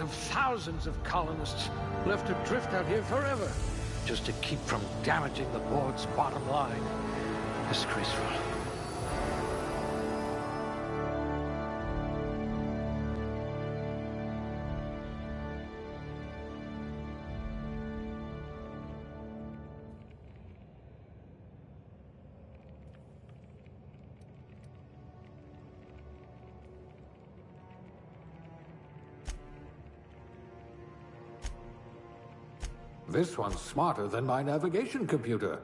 of thousands of colonists left adrift out here forever, just to keep from damaging the board's bottom line. Disgraceful. This one's smarter than my navigation computer.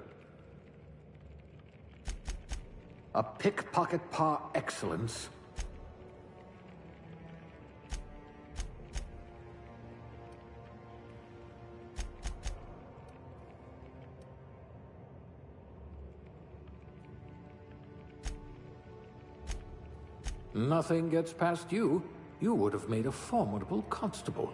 A pickpocket par excellence. Nothing gets past you. You would have made a formidable constable.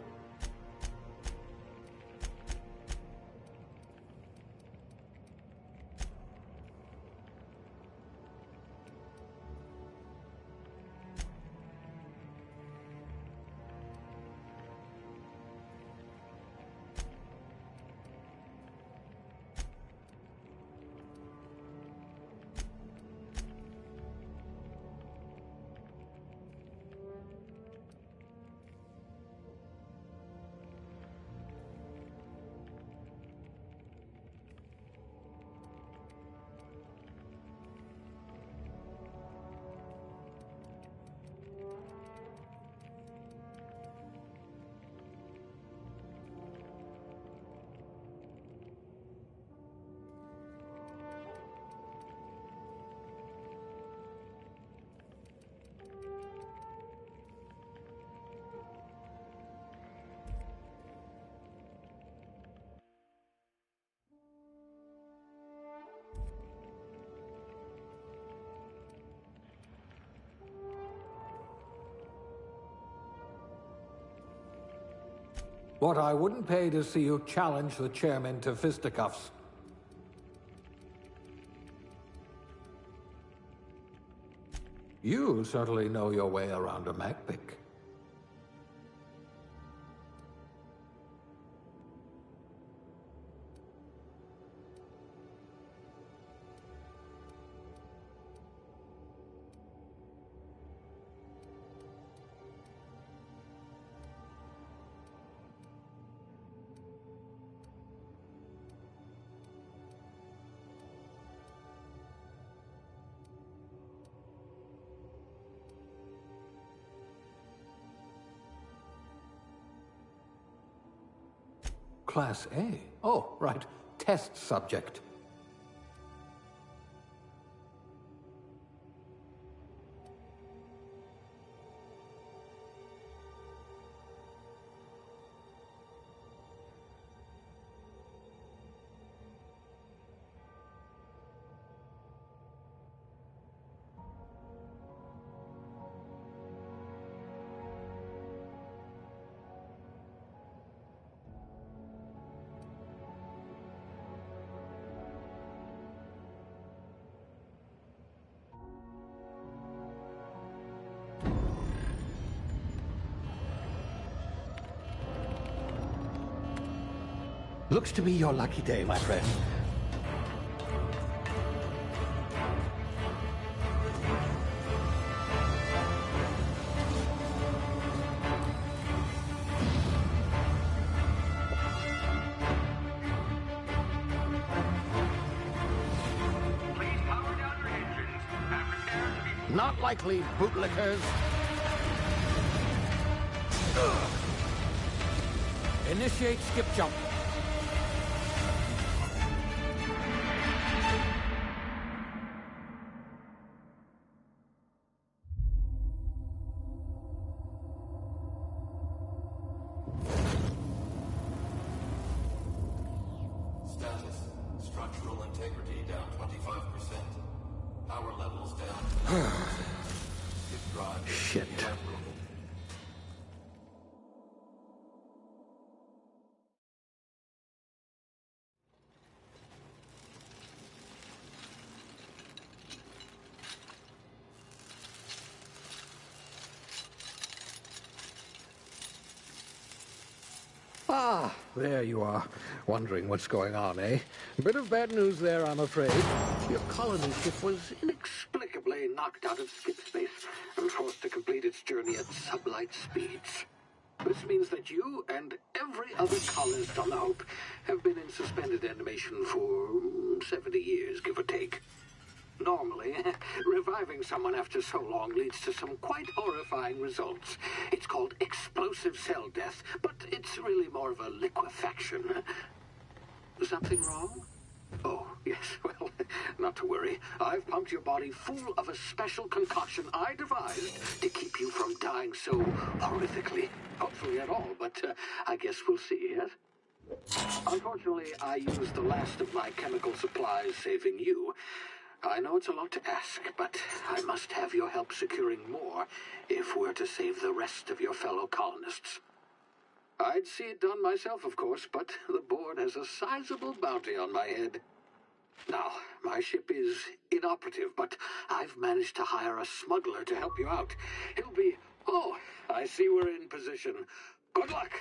What I wouldn't pay to see you challenge the chairman to fisticuffs. You certainly know your way around a MacPick. Class A? Oh, right. Test subject. Looks to be your lucky day, my friend. Please power down your engines and prepare to be... Not likely, bootlickers. Initiate skip jump. Status. Structural integrity down 25%. Power levels down 10%. Drive Shit. inoperable. there you are. Wondering what's going on, eh? Bit of bad news there, I'm afraid. Your colony ship was inexplicably knocked out of skip space and forced to complete its journey at sublight speeds. This means that you and every other colonist on the Hope have been in suspended animation for 70 years, give or take. Normally, reviving someone after so long leads to some quite horrifying results. It's called explosive cell death, but it's really more of a liquefaction. Something wrong? Oh, yes, well, not to worry. I've pumped your body full of a special concoction I devised to keep you from dying so horrifically. Hopefully at all, but I guess we'll see, yes? Unfortunately, I used the last of my chemical supplies saving you. I know it's a lot to ask, but I must have your help securing more if we're to save the rest of your fellow colonists. I'd see it done myself, of course, but the board has a sizable bounty on my head. Now, my ship is inoperative, but I've managed to hire a smuggler to help you out. He'll be... Oh, I see we're in position. Good luck!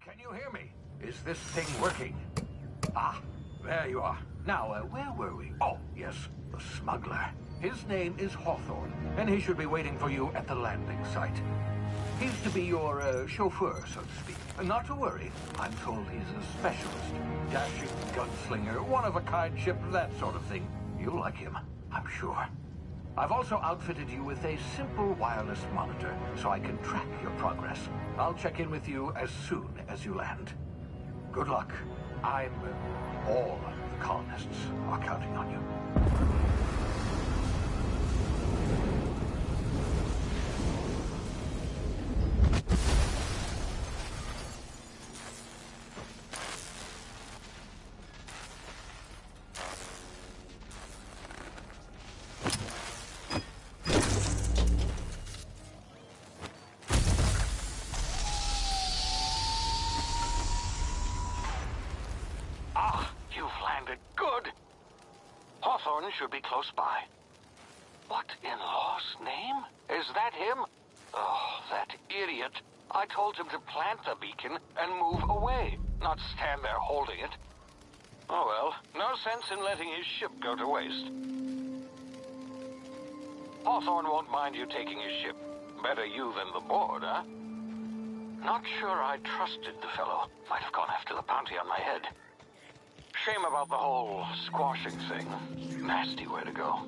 Can you hear me? Is this thing working? Ah, there you are. Now, where were we? Oh, yes, the smuggler. His name is Hawthorne, and he should be waiting for you at the landing site. He's to be your chauffeur, so to speak. Not to worry. I'm told he's a specialist. Dashing gunslinger, one-of-a-kind ship, that sort of thing. You'll like him, I'm sure. I've also outfitted you with a simple wireless monitor, so I can track your progress. I'll check in with you as soon as you land. Good luck. All the colonists are counting on you. Hawthorne should be close by. What in law's name? Is that him? Oh, that idiot. I told him to plant the beacon and move away, not stand there holding it. Oh well, no sense in letting his ship go to waste. Hawthorne won't mind you taking his ship. Better you than the board, huh? Not sure I trusted the fellow. Might have gone after the bounty on my head. Shame about the whole squashing thing. Nasty way to go.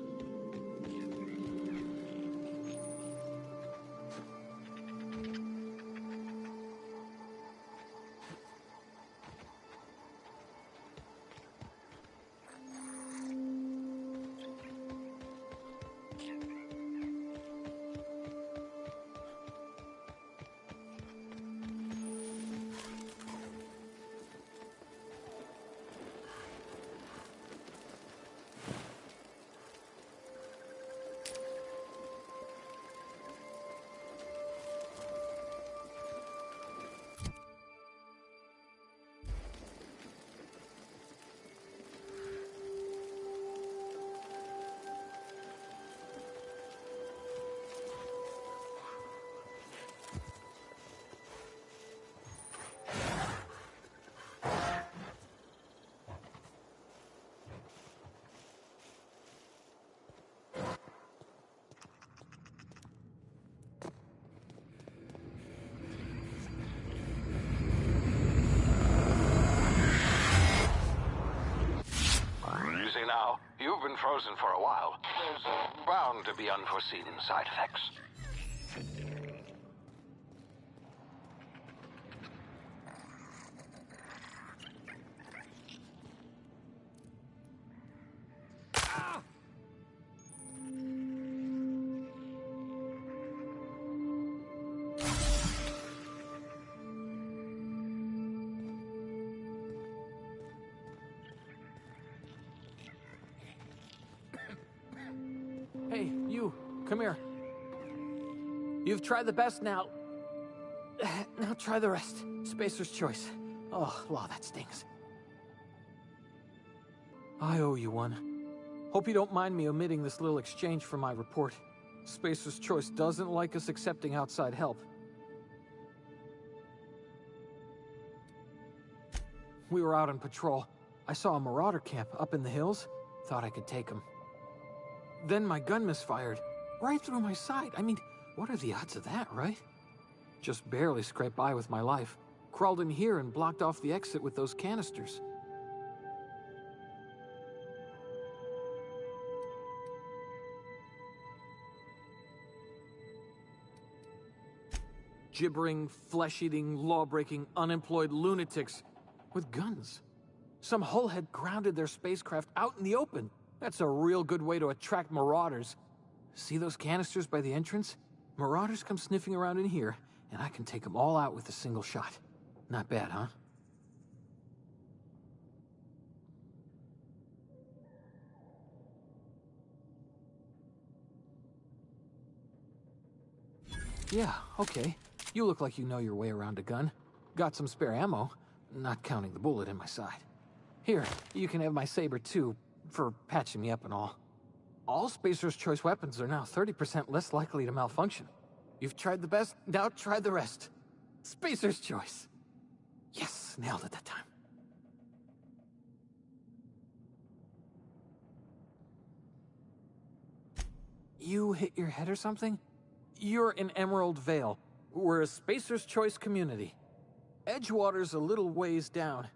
Now, you've been frozen for a while. There's bound to be unforeseen side effects. come here. You've tried the best now. Now try the rest. Spacer's choice. Oh, law, that stings. I owe you one. Hope you don't mind me omitting this little exchange from my report. Spacer's choice doesn't like us accepting outside help. We were out on patrol. I saw a marauder camp up in the hills. Thought I could take him. Then my gun misfired. Right through my side. I mean, what are the odds of that, right? Just barely scraped by with my life. Crawled in here and blocked off the exit with those canisters. Gibbering, flesh-eating, law-breaking, unemployed lunatics with guns. Some hullhead grounded their spacecraft out in the open. That's a real good way to attract marauders. See those canisters by the entrance? Marauders come sniffing around in here, and I can take them all out with a single shot. Not bad, huh? Yeah, okay. You look like you know your way around a gun. Got some spare ammo, not counting the bullet in my side. Here, you can have my saber too, for patching me up and all. All Spacer's Choice weapons are now 30% less likely to malfunction. You've tried the best, now try the rest. Spacer's Choice. Yes, nailed it that time. You hit your head or something? You're in Emerald Vale. We're a Spacer's Choice community. Edgewater's a little ways down.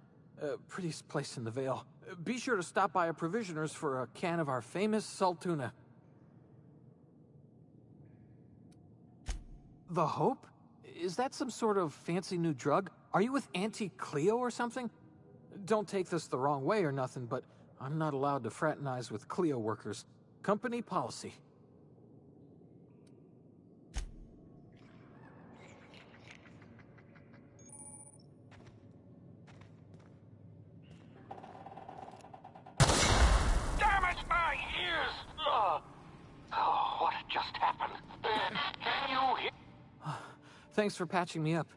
Prettiest place in the Vale. Be sure to stop by a provisioner's for a can of our famous salt tuna. The Hope? Is that some sort of fancy new drug? Are you with Auntie Cleo or something? Don't take this the wrong way or nothing, but I'm not allowed to fraternize with Cleo workers. Company policy. Damn it, my ears! Oh, what just happened? Can you hear? Thanks for patching me up.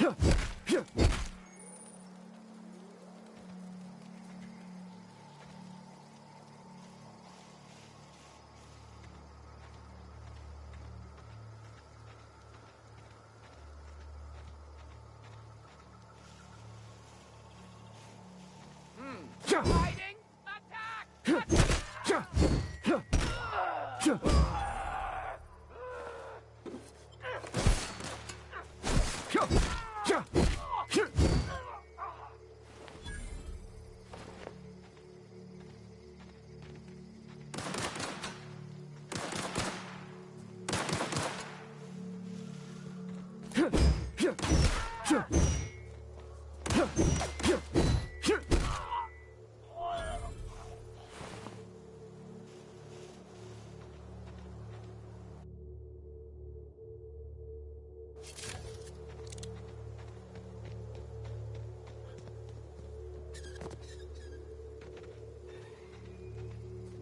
Fighting! Attack!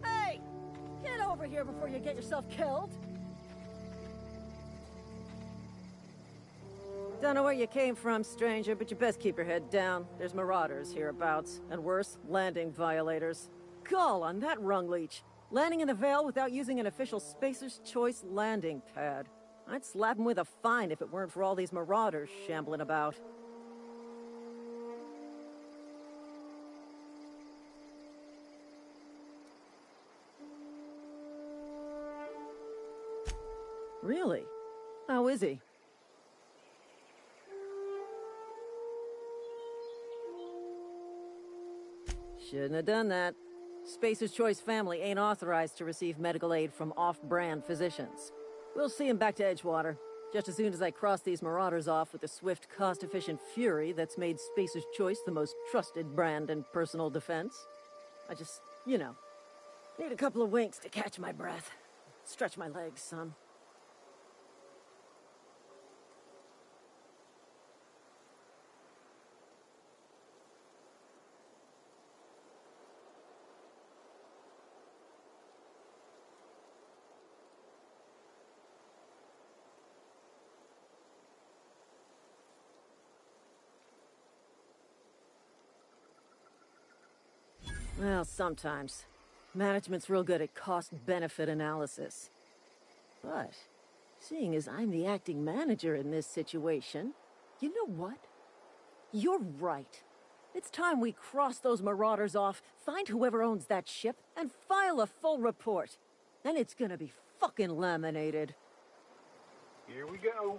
Hey! Get over here before you get yourself killed! Don't know where you came from, stranger, but you best keep your head down. There's marauders hereabouts, and worse, landing violators. Call on that rung leech. Landing in the Vale without using an official Spacer's Choice landing pad. I'd slap him with a fine if it weren't for all these marauders shambling about. Really? How is he? Shouldn't have done that. Spacer's Choice family ain't authorized to receive medical aid from off-brand physicians. We'll see him back to Edgewater, just as soon as I cross these marauders off with the swift, cost-efficient fury that's made Spacer's Choice the most trusted brand in personal defense. I just, you know, need a couple of winks to catch my breath. Stretch my legs, son. Well, sometimes. Management's real good at cost-benefit analysis. But, seeing as I'm the acting manager in this situation, you know what? You're right. It's time we cross those marauders off, find whoever owns that ship, and file a full report. Then it's gonna be fucking laminated. Here we go.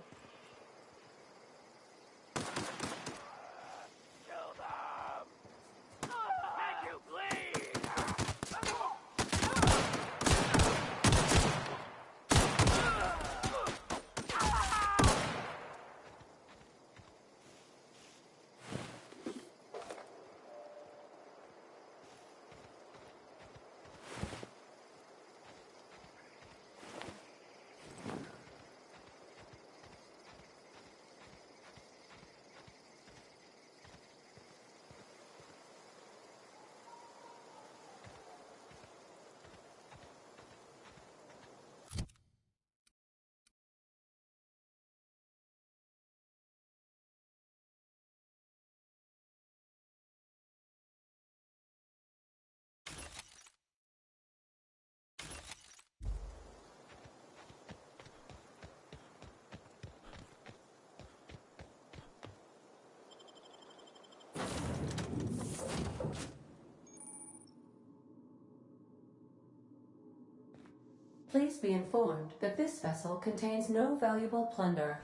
Please be informed that this vessel contains no valuable plunder.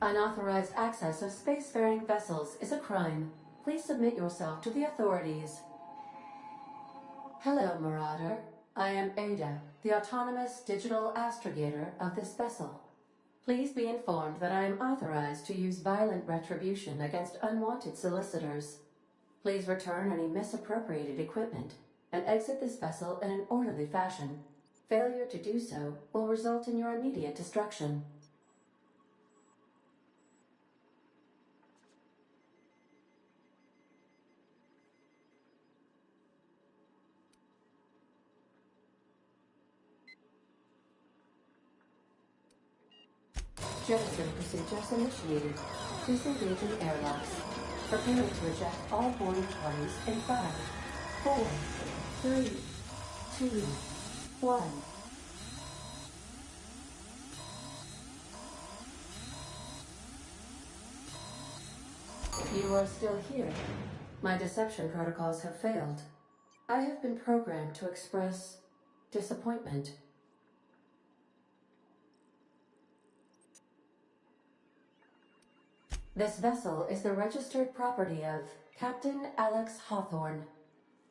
Unauthorized access of spacefaring vessels is a crime. Please submit yourself to the authorities. Hello, Marauder. I am Ada, the autonomous digital astrogator of this vessel. Please be informed that I am authorized to use violent retribution against unwanted solicitors. Please return any misappropriated equipment and exit this vessel in an orderly fashion. Failure to do so will result in your immediate destruction. Jettison procedures initiated. Disengaging airlocks. Preparing to eject all boarding parties in 5, 4, 3, 2, 1. You are still here. My deception protocols have failed. I have been programmed to express disappointment. This vessel is the registered property of Captain Alex Hawthorne.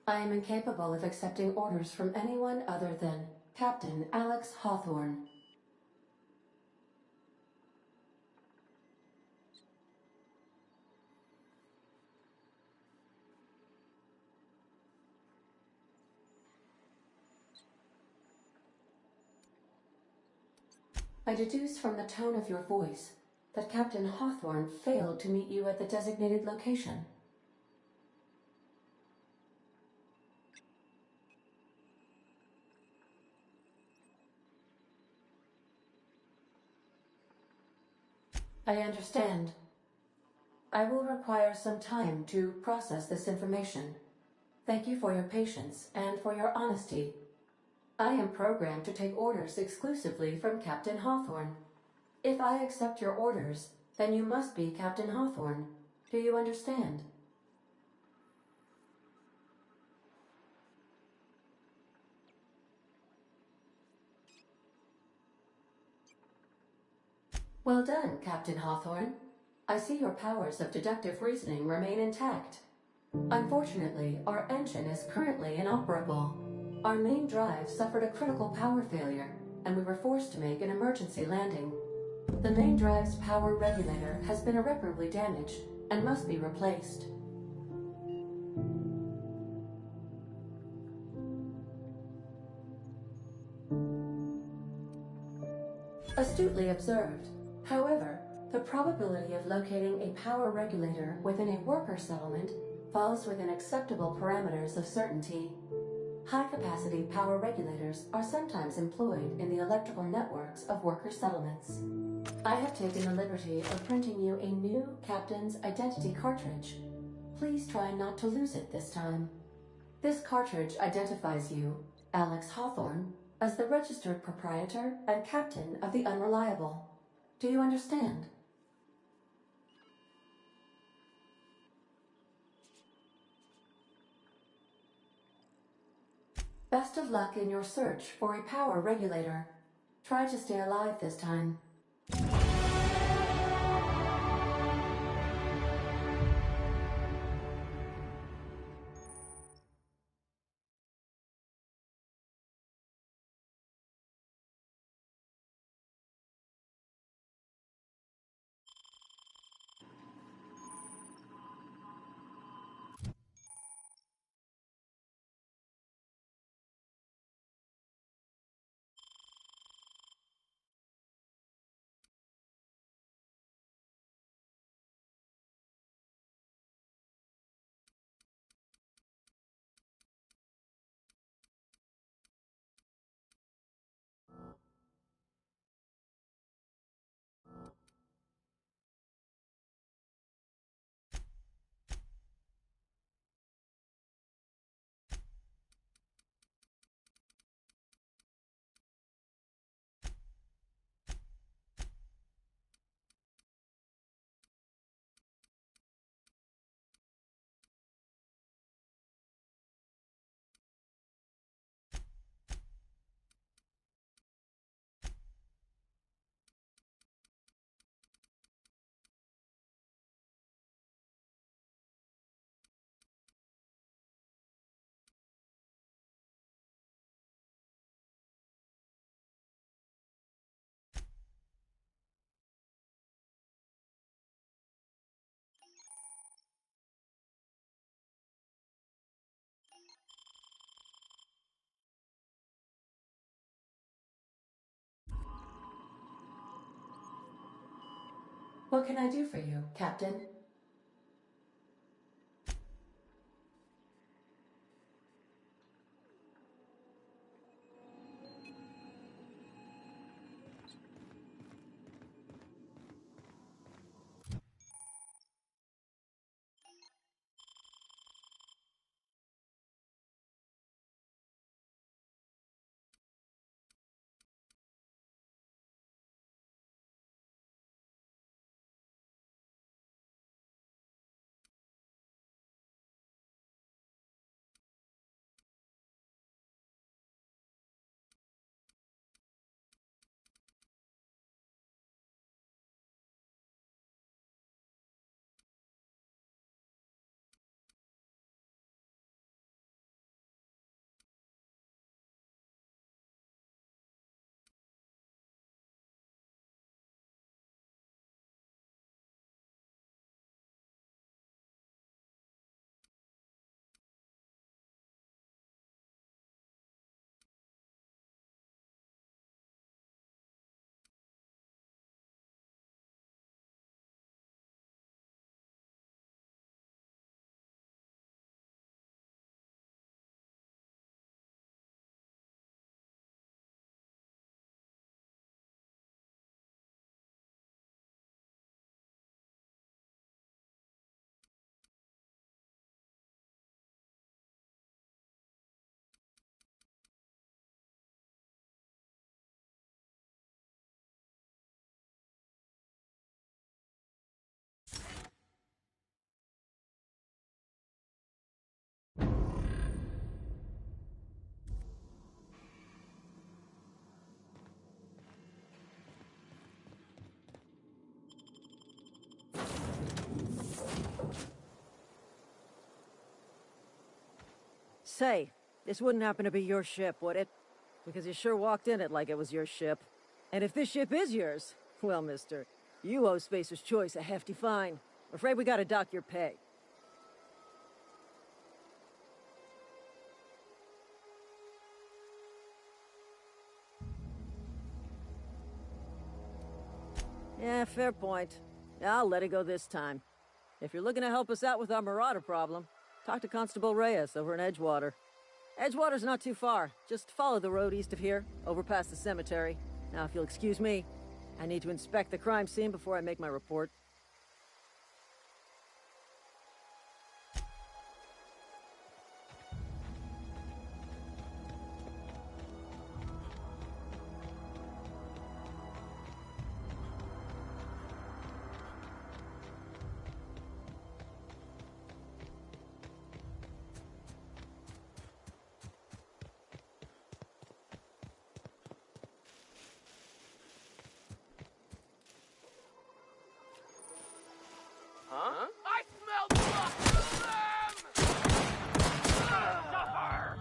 I am incapable of accepting orders from anyone other than Captain Alex Hawthorne. I deduce from the tone of your voice that Captain Hawthorne failed to meet you at the designated location. I understand. I will require some time to process this information. Thank you for your patience and for your honesty. I am programmed to take orders exclusively from Captain Hawthorne. If I accept your orders, then you must be Captain Hawthorne. Do you understand? Well done, Captain Hawthorne. I see your powers of deductive reasoning remain intact. Unfortunately, our engine is currently inoperable. Our main drive suffered a critical power failure, and we were forced to make an emergency landing. The main drive's power regulator has been irreparably damaged and must be replaced. Astutely observed. However, the probability of locating a power regulator within a worker settlement falls within acceptable parameters of certainty. High-capacity power regulators are sometimes employed in the electrical networks of worker settlements. I have taken the liberty of printing you a new Captain's Identity cartridge. Please try not to lose it this time. This cartridge identifies you, Alex Hawthorne, as the registered proprietor and captain of the Unreliable. Do you understand? Best of luck in your search for a power regulator. Try to stay alive this time. What can I do for you, Captain? Say, this wouldn't happen to be your ship, would it? Because you sure walked in it like it was your ship. And if this ship is yours, well, mister, you owe Spacer's Choice a hefty fine. Afraid we gotta dock your pay. Yeah, fair point. I'll let it go this time. If you're looking to help us out with our marauder problem, talk to Constable Reyes over in Edgewater. Edgewater's not too far. Just follow the road east of here, over past the cemetery. Now, if you'll excuse me, I need to inspect the crime scene before I make my report. Huh? I smell blood from them! Suffer!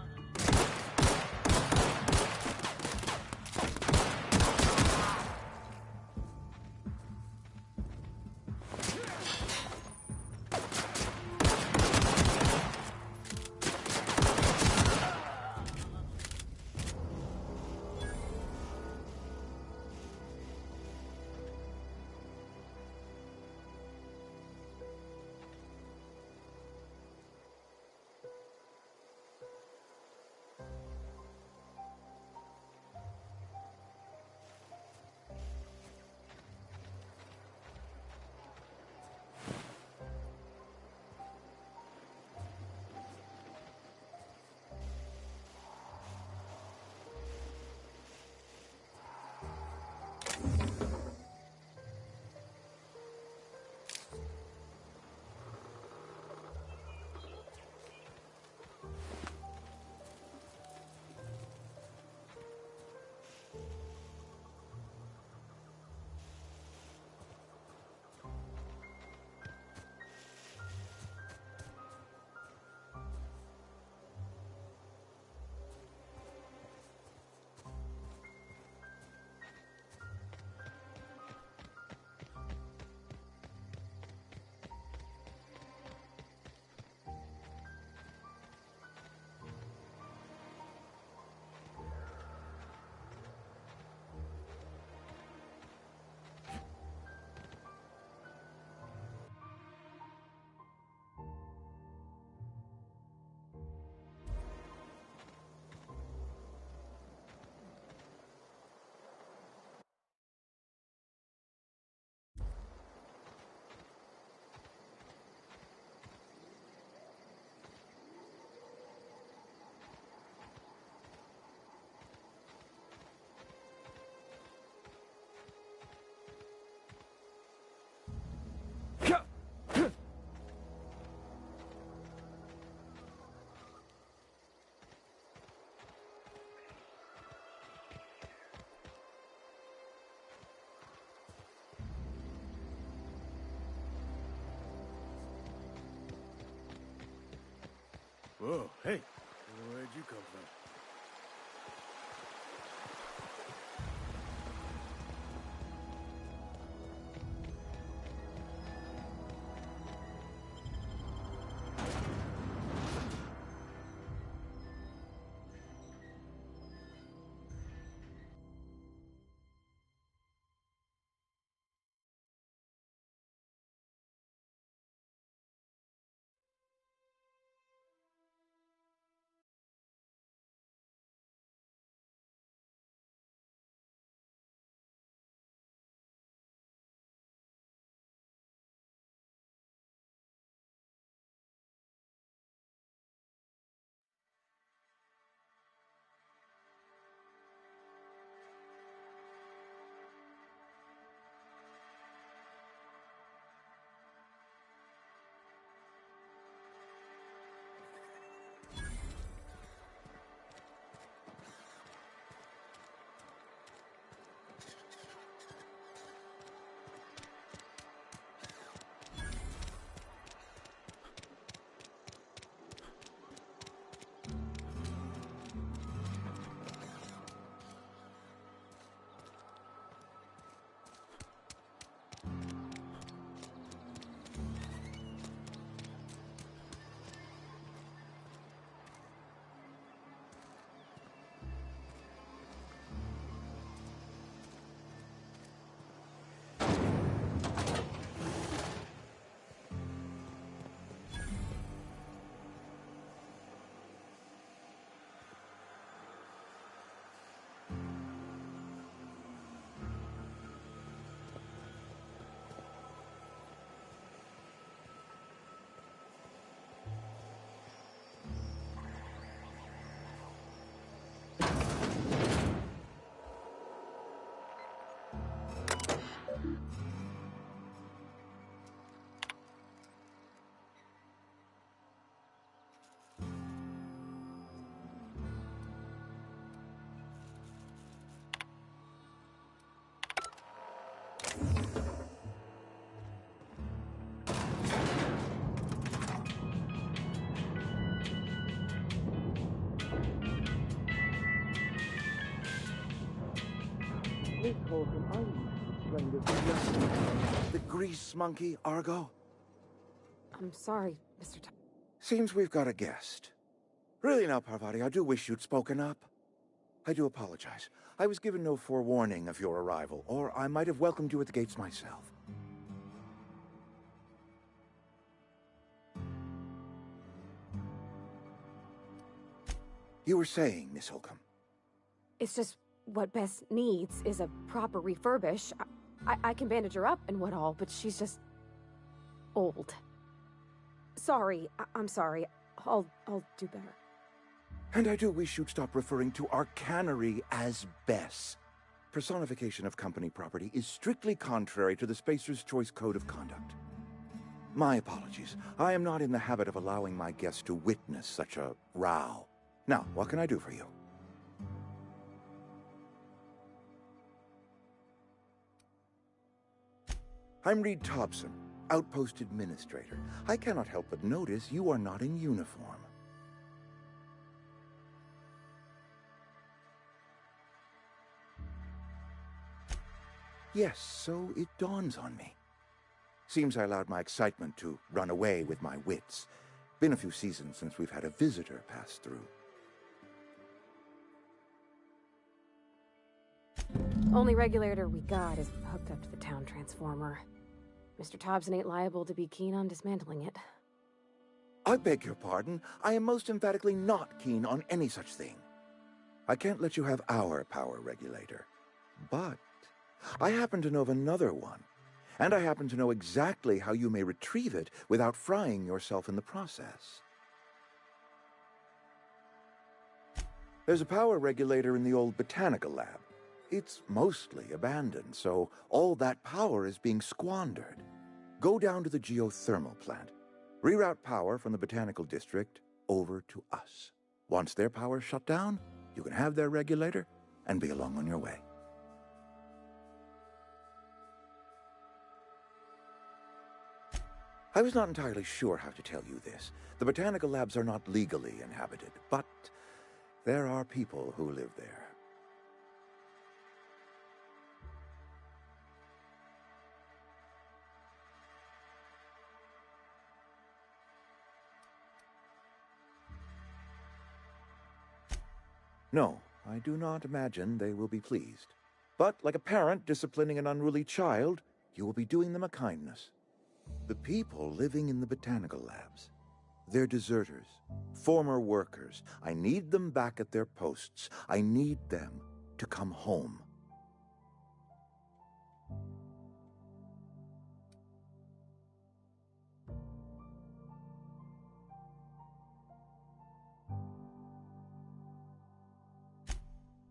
Whoa, hey, where'd you come from? is Holcomb, are you playing this? The grease monkey, Argo? I'm sorry, Mr. Thompson. Seems we've got a guest. Really now, Parvati, I do wish you'd spoken up. I do apologize. I was given no forewarning of your arrival, or I might have welcomed you at the gates myself. You were saying, Miss Holcomb. It's just what Bess needs is a proper refurbish. I can bandage her up and what all, but she's just old. Sorry, I'm sorry. I'll do better. And I do wish you'd stop referring to our cannery as Bess. Personification of company property is strictly contrary to the Spacer's Choice Code of Conduct. My apologies. I am not in the habit of allowing my guests to witness such a row. Now, what can I do for you? I'm Reed Thompson, Outpost Administrator. I cannot help but notice you are not in uniform. Yes, so it dawns on me. Seems I allowed my excitement to run away with my wits. Been a few seasons since we've had a visitor pass through. Only regulator we got is hooked up to the town transformer. Mr. Thompson ain't liable to be keen on dismantling it. I beg your pardon. I am most emphatically not keen on any such thing. I can't let you have our power regulator. But I happen to know of another one. And I happen to know exactly how you may retrieve it without frying yourself in the process. There's a power regulator in the old botanical lab. It's mostly abandoned, so all that power is being squandered. Go down to the geothermal plant. Reroute power from the botanical district over to us. Once their power's shut down, you can have their regulator and be along on your way. I was not entirely sure how to tell you this. The botanical labs are not legally inhabited, but there are people who live there. No, I do not imagine they will be pleased. But like a parent disciplining an unruly child, you will be doing them a kindness. The people living in the botanical labs, they're deserters, former workers. I need them back at their posts. I need them to come home.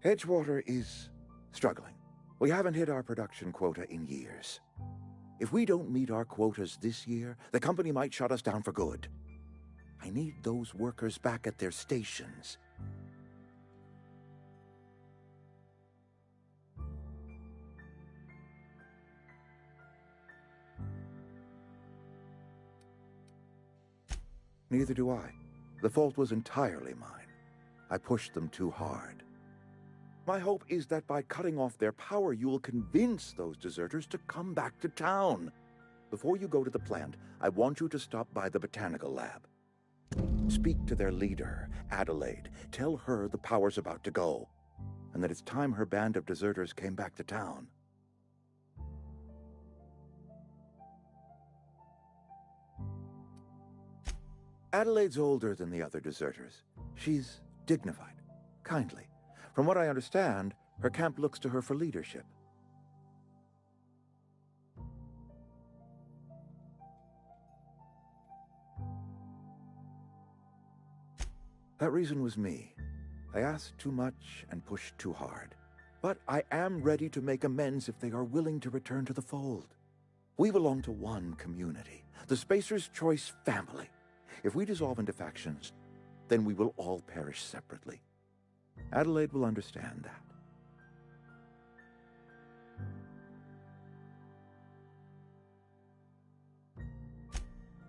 Edgewater is struggling. We haven't hit our production quota in years. If we don't meet our quotas this year, the company might shut us down for good. I need those workers back at their stations. Neither do I. The fault was entirely mine. I pushed them too hard. My hope is that by cutting off their power, you will convince those deserters to come back to town. Before you go to the plant, I want you to stop by the botanical lab. Speak to their leader, Adelaide. Tell her the power's about to go, and that it's time her band of deserters came back to town. Adelaide's older than the other deserters. She's dignified, kindly. From what I understand, her camp looks to her for leadership. That reason was me. I asked too much and pushed too hard. But I am ready to make amends if they are willing to return to the fold. We belong to one community, the Spacer's Choice family. If we dissolve into factions, then we will all perish separately. Adelaide will understand that.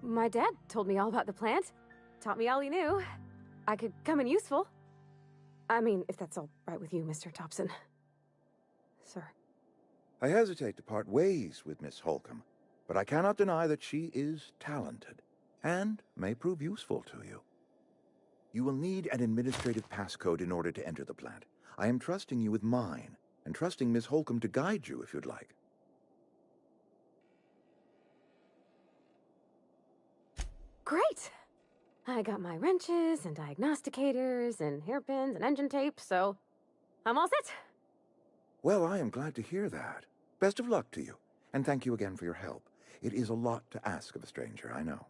My dad told me all about the plant. Taught me all he knew. I could come in useful. I mean, if that's all right with you, Mr. Thompson. Sir. I hesitate to part ways with Miss Holcomb, but I cannot deny that she is talented and may prove useful to you. You will need an administrative passcode in order to enter the plant. I am trusting you with mine, and trusting Miss Holcomb to guide you if you'd like. Great! I got my wrenches and diagnosticators and hairpins and engine tape, so I'm all set. Well, I am glad to hear that. Best of luck to you, and thank you again for your help. It is a lot to ask of a stranger, I know.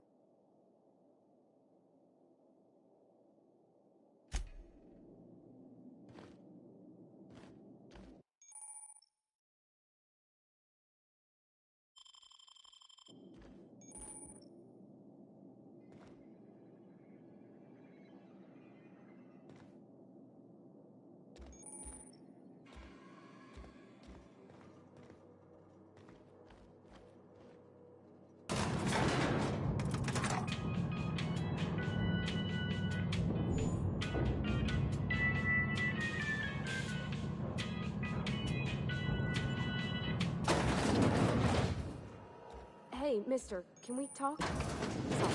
Hey, mister, can we talk? Sorry.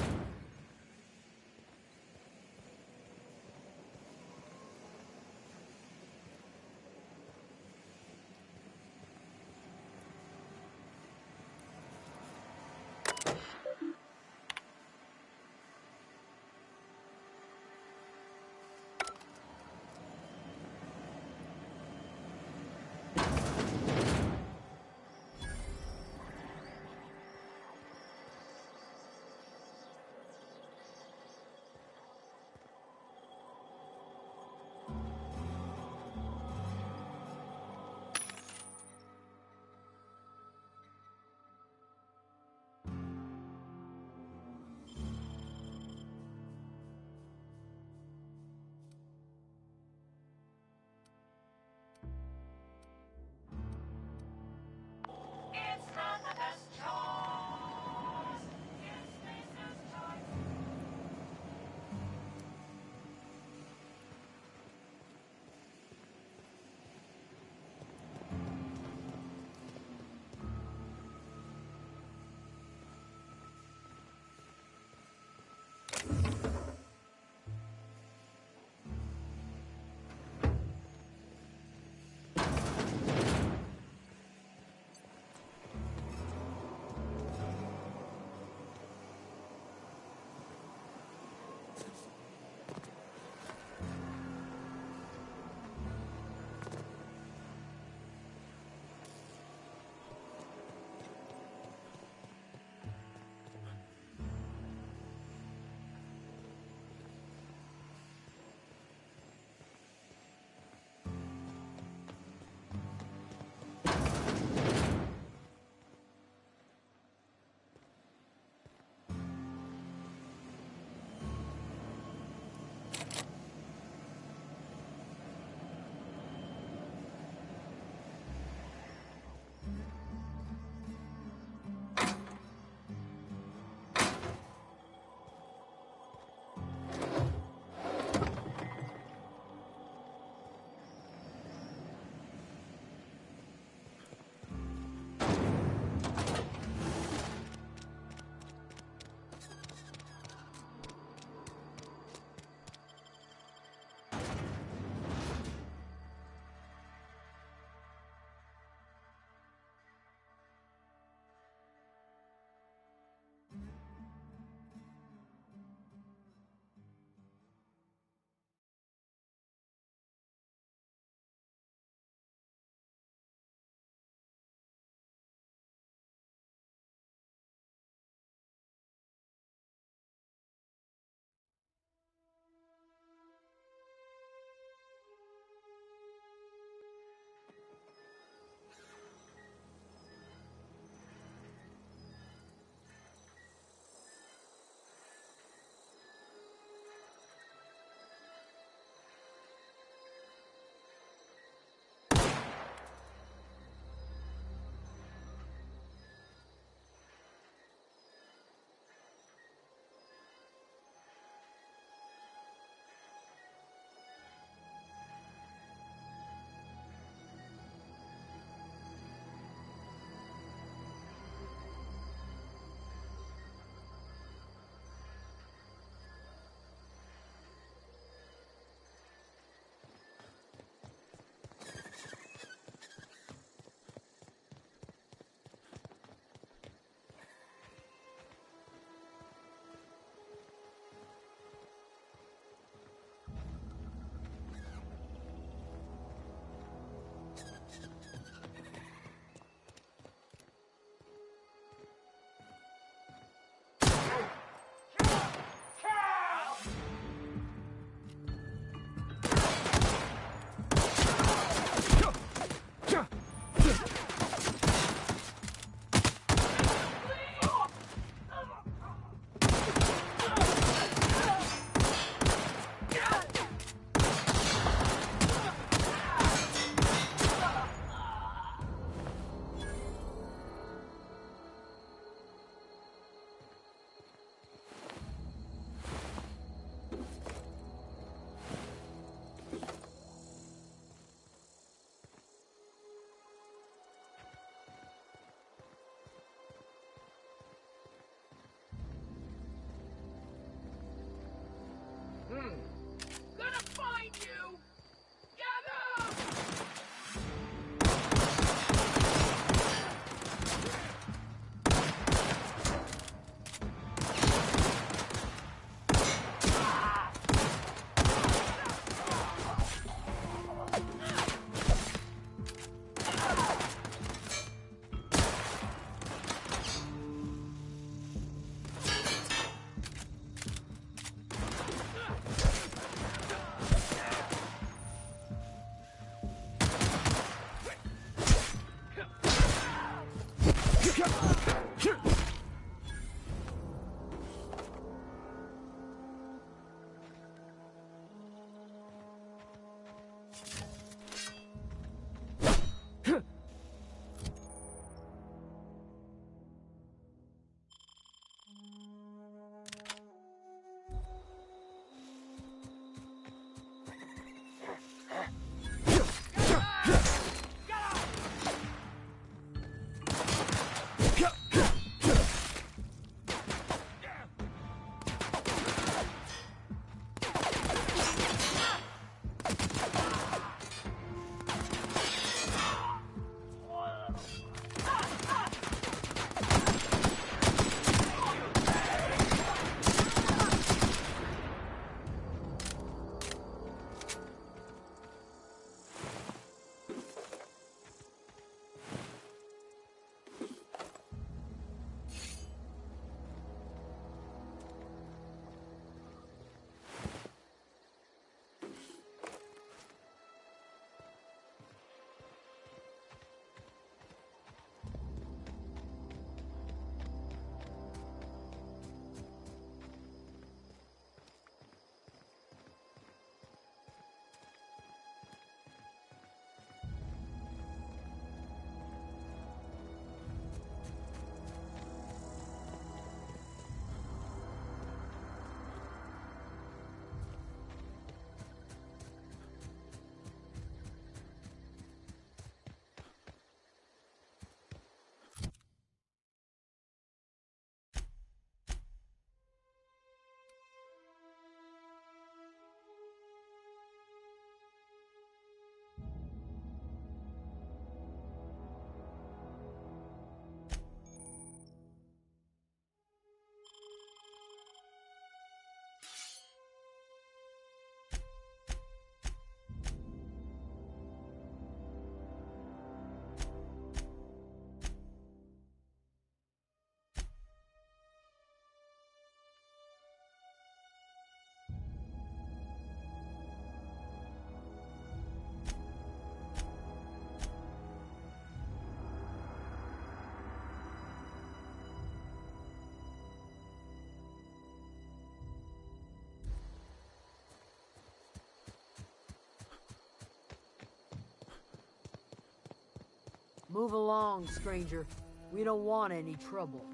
Move along, stranger. We don't want any trouble.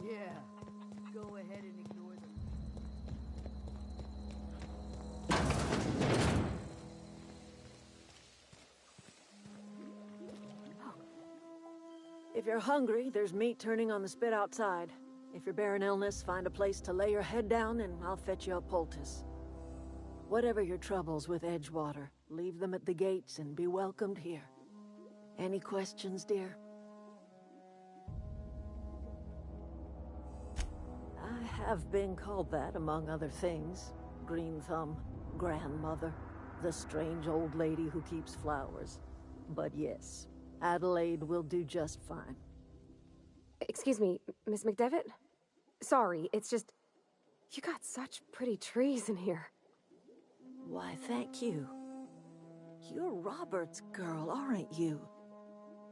Yeah, go ahead and ignore them. If you're hungry, there's meat turning on the spit outside. If you're bearing illness, find a place to lay your head down and I'll fetch you a poultice. Whatever your troubles with Edgewater, leave them at the gates and be welcomed here. Any questions, dear? I have been called that, among other things. Green Thumb, grandmother, the strange old lady who keeps flowers. But yes, Adelaide will do just fine. Excuse me, Miss McDevitt? Sorry, it's just... You got such pretty trees in here. Why, thank you. You're Robert's girl, aren't you?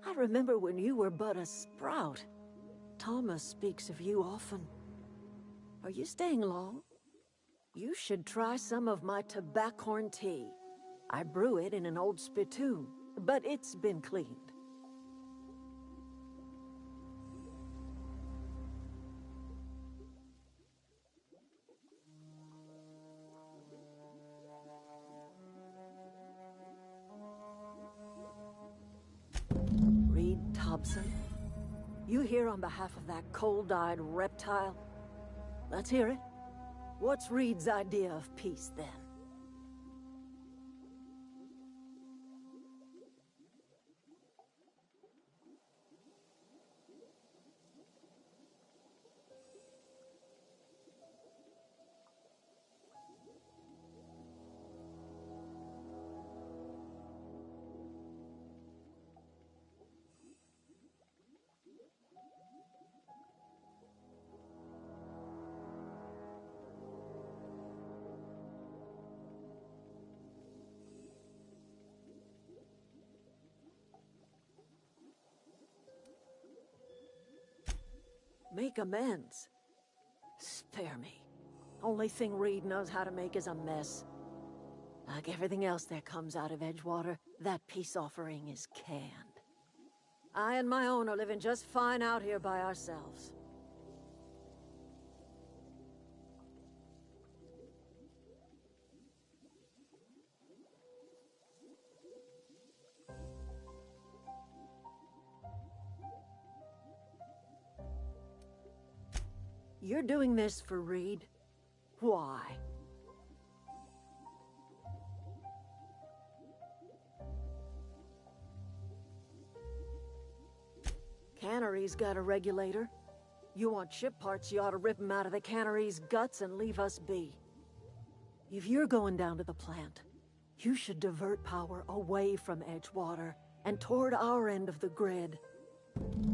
I remember when you were but a sprout. Thomas speaks of you often. Are you staying long? You should try some of my tobaccorn tea. I brew it in an old spittoon, but it's been cleaned. Reed Thompson? You here on behalf of that cold-eyed reptile? Let's hear it. What's Reed's idea of peace, then? Make amends? Spare me. Only thing Reed knows how to make is a mess. Like everything else that comes out of Edgewater, that peace offering is canned. I and my own are living just fine out here by ourselves. You're doing this for Reed? Why? Cannery's got a regulator. You want ship parts, you ought to rip 'em out of the cannery's guts and leave us be. If you're going down to the plant, you should divert power away from Edgewater and toward our end of the grid.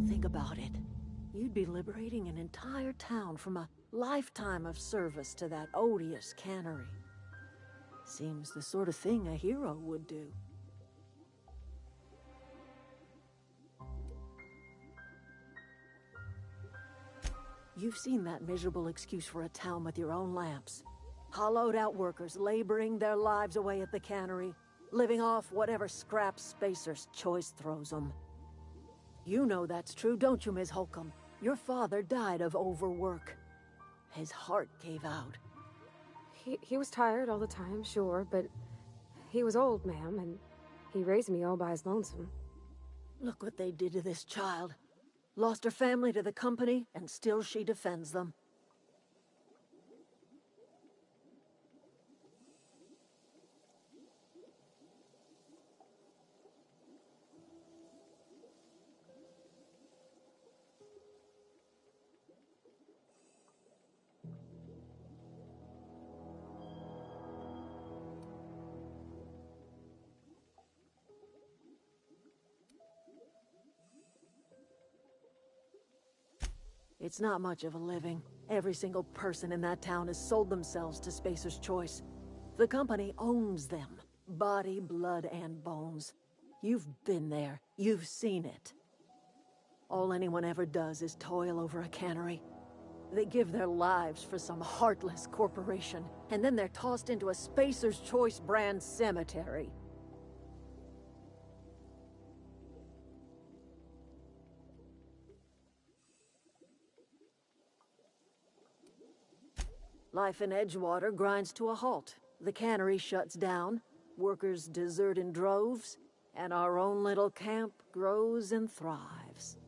Think about it. You'd be liberating an entire town from a lifetime of service to that odious cannery. Seems the sort of thing a hero would do. You've seen that miserable excuse for a town with your own lamps. Hollowed out workers laboring their lives away at the cannery, living off whatever scrap Spacer's Choice throws them. You know that's true, don't you, Ms. Holcomb? Your father died of overwork. His heart gave out. He was tired all the time, sure, but he was old, ma'am, and he raised me all by his lonesome. Look what they did to this child. Lost her family to the company, and still she defends them. It's not much of a living. Every single person in that town has sold themselves to Spacer's Choice. The company owns them. Body, blood, and bones. You've been there. You've seen it. All anyone ever does is toil over a cannery. They give their lives for some heartless corporation, and then they're tossed into a Spacer's Choice brand cemetery. Life in Edgewater grinds to a halt. The cannery shuts down, workers desert in droves, and our own little camp grows and thrives.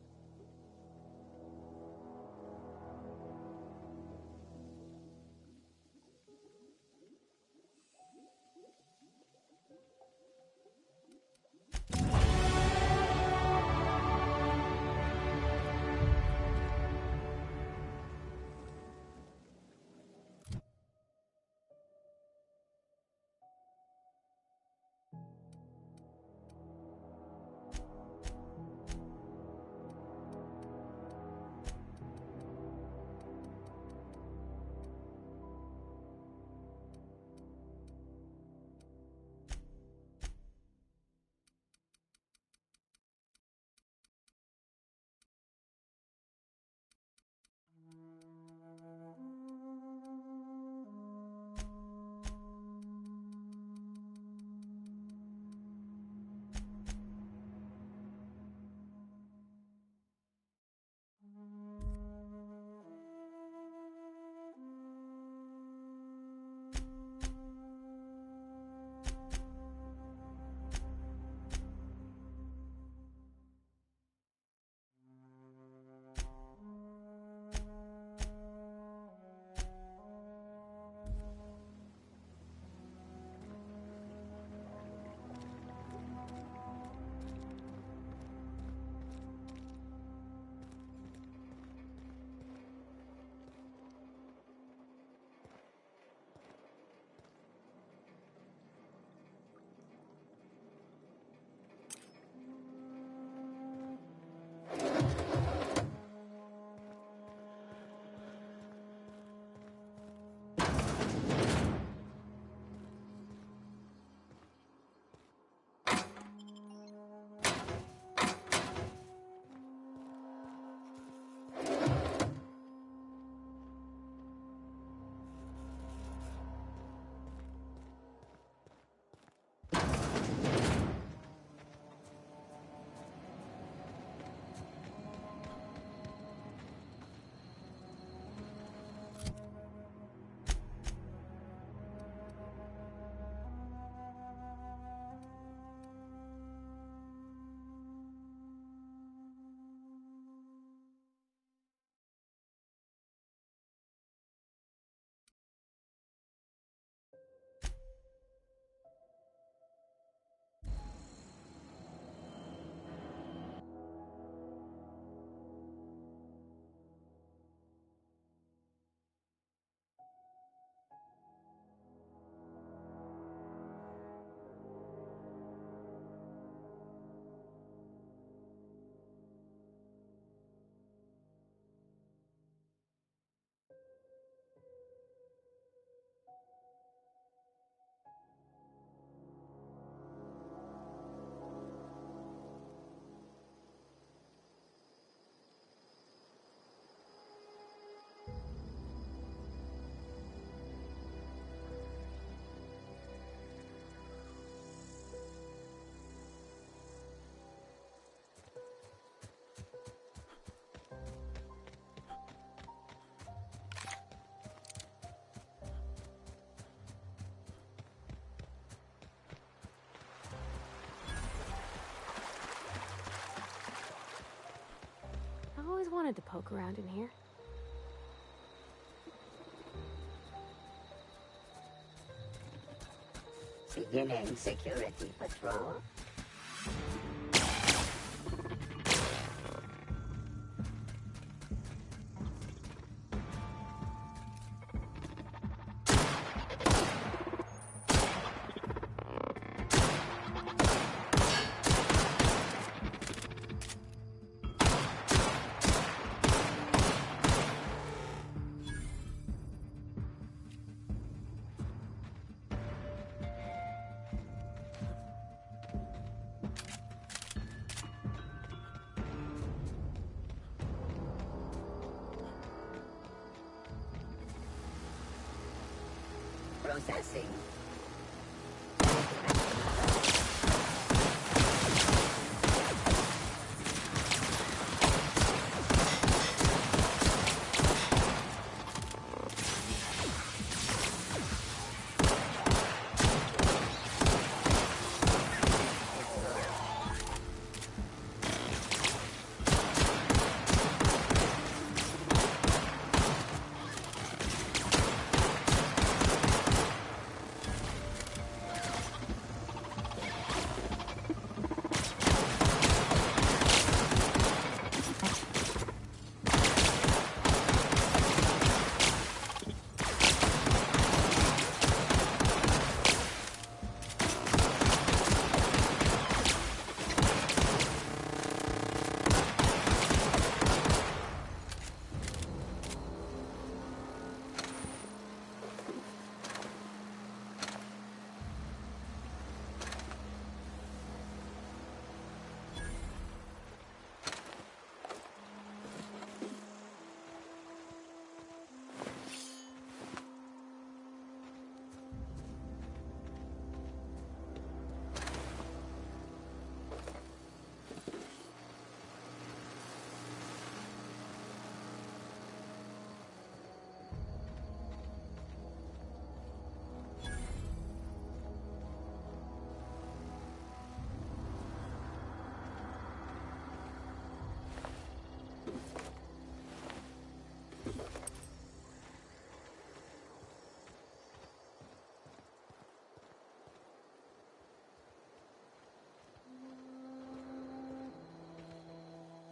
I always wanted to poke around in here. Beginning security patrol. Processing.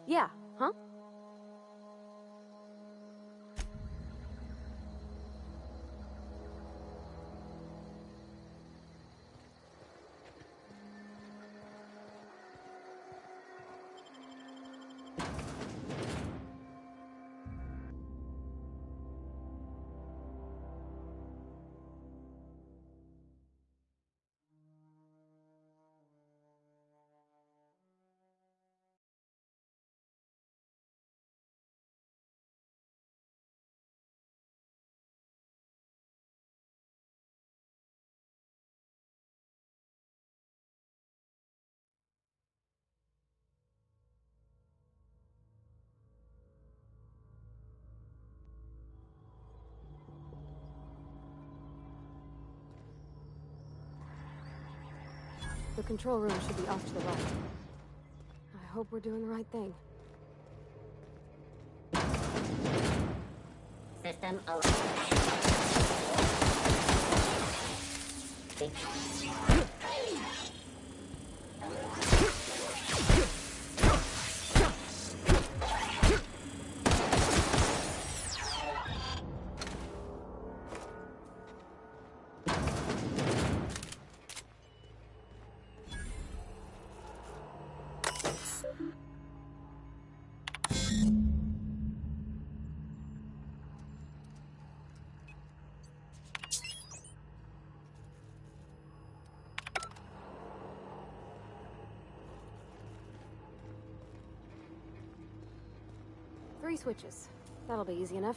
Yeah, huh? The control room should be off to the right. I hope we're doing the right thing. System Three switches. That'll be easy enough.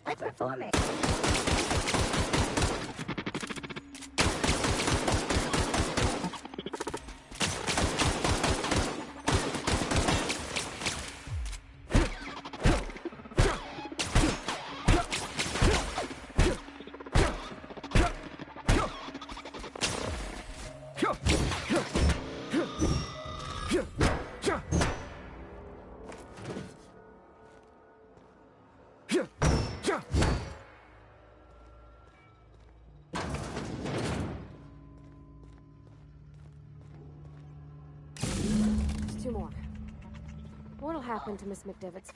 Let's reform it. Two more. What'll happen to Miss McDevitt's?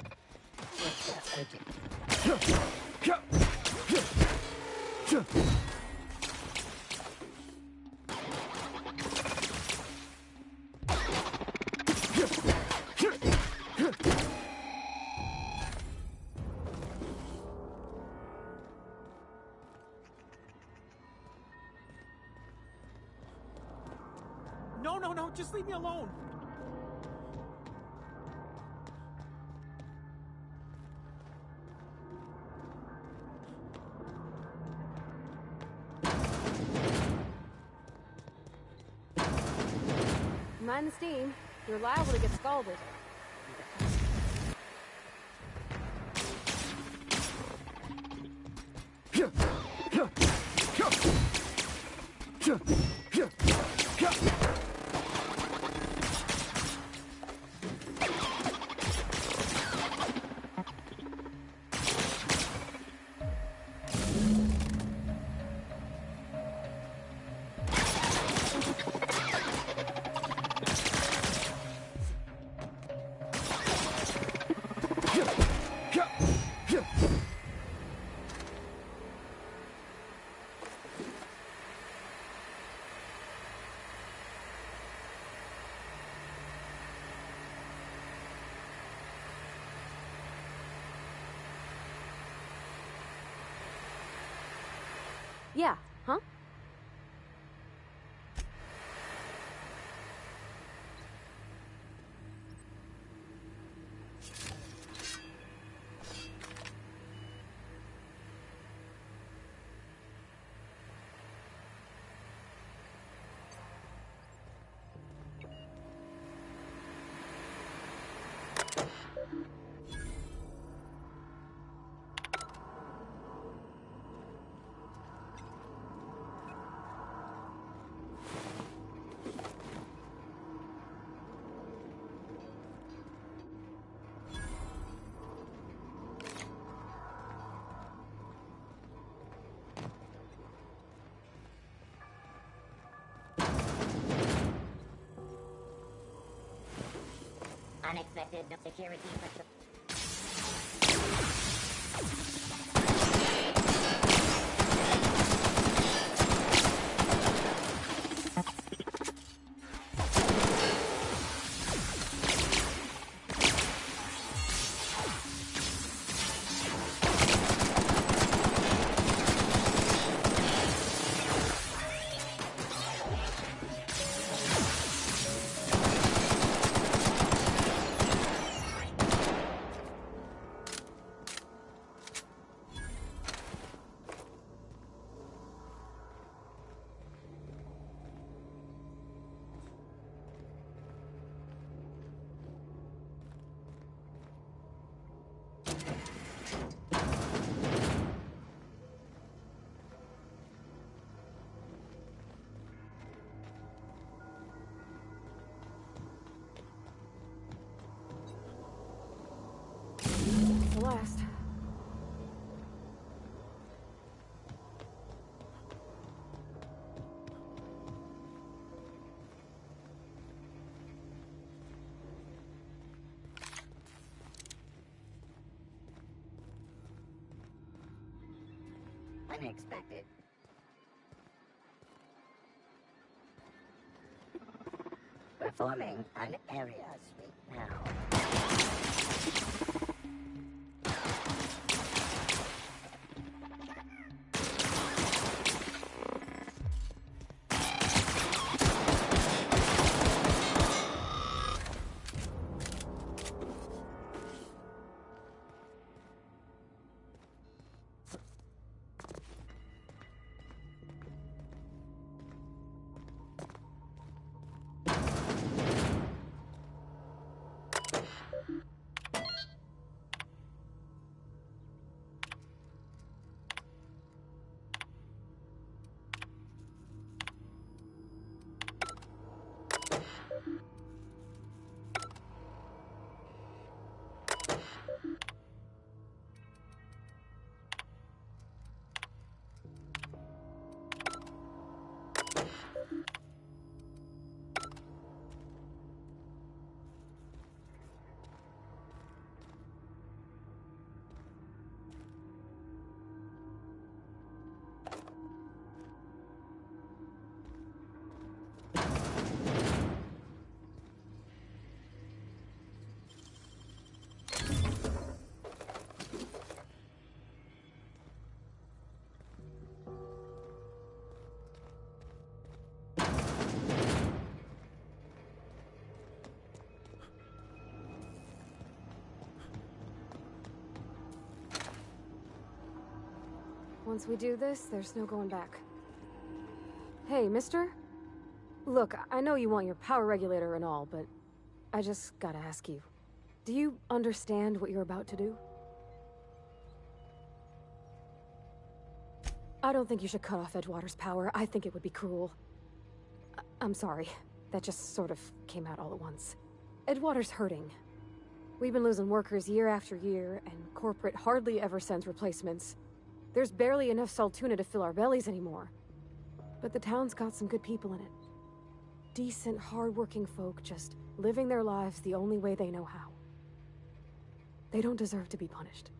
no, just leave me alone. Mind the steam. You're liable to get scalded. Yeah, huh? Unexpected security pressure. Celeste. Unexpected. Performing an area sweep now. Once we do this, there's no going back. Hey, mister? Look, I know you want your power regulator and all, but I just gotta ask you. Do you understand what you're about to do? I don't think you should cut off Edgewater's power. I think it would be cruel. I'm sorry. That just sort of came out all at once. Edgewater's hurting. We've been losing workers year after year, and corporate hardly ever sends replacements. There's barely enough Saltuna to fill our bellies anymore. But the town's got some good people in it. Decent, hard-working folk just living their lives the only way they know how. They don't deserve to be punished.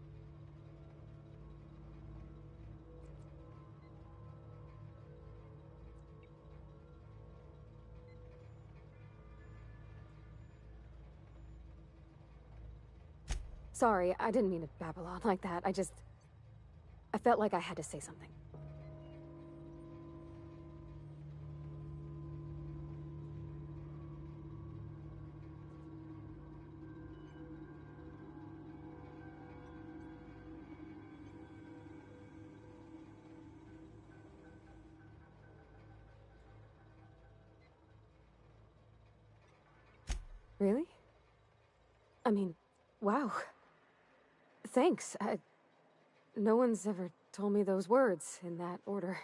Sorry, I didn't mean to babble on like that. I felt like I had to say something. Really? I mean, wow. Thanks. No one's ever told me those words in that order.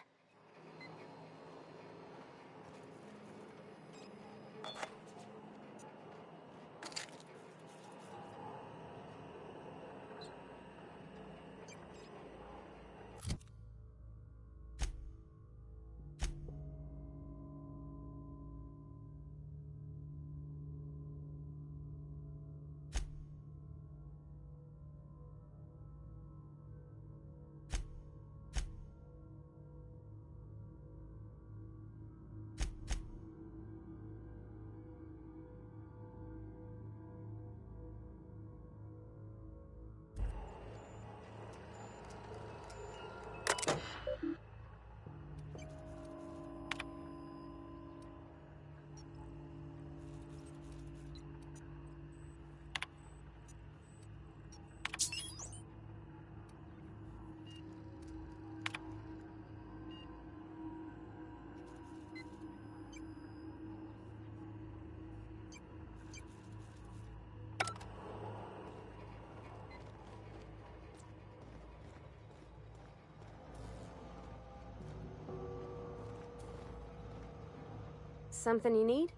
Something you need?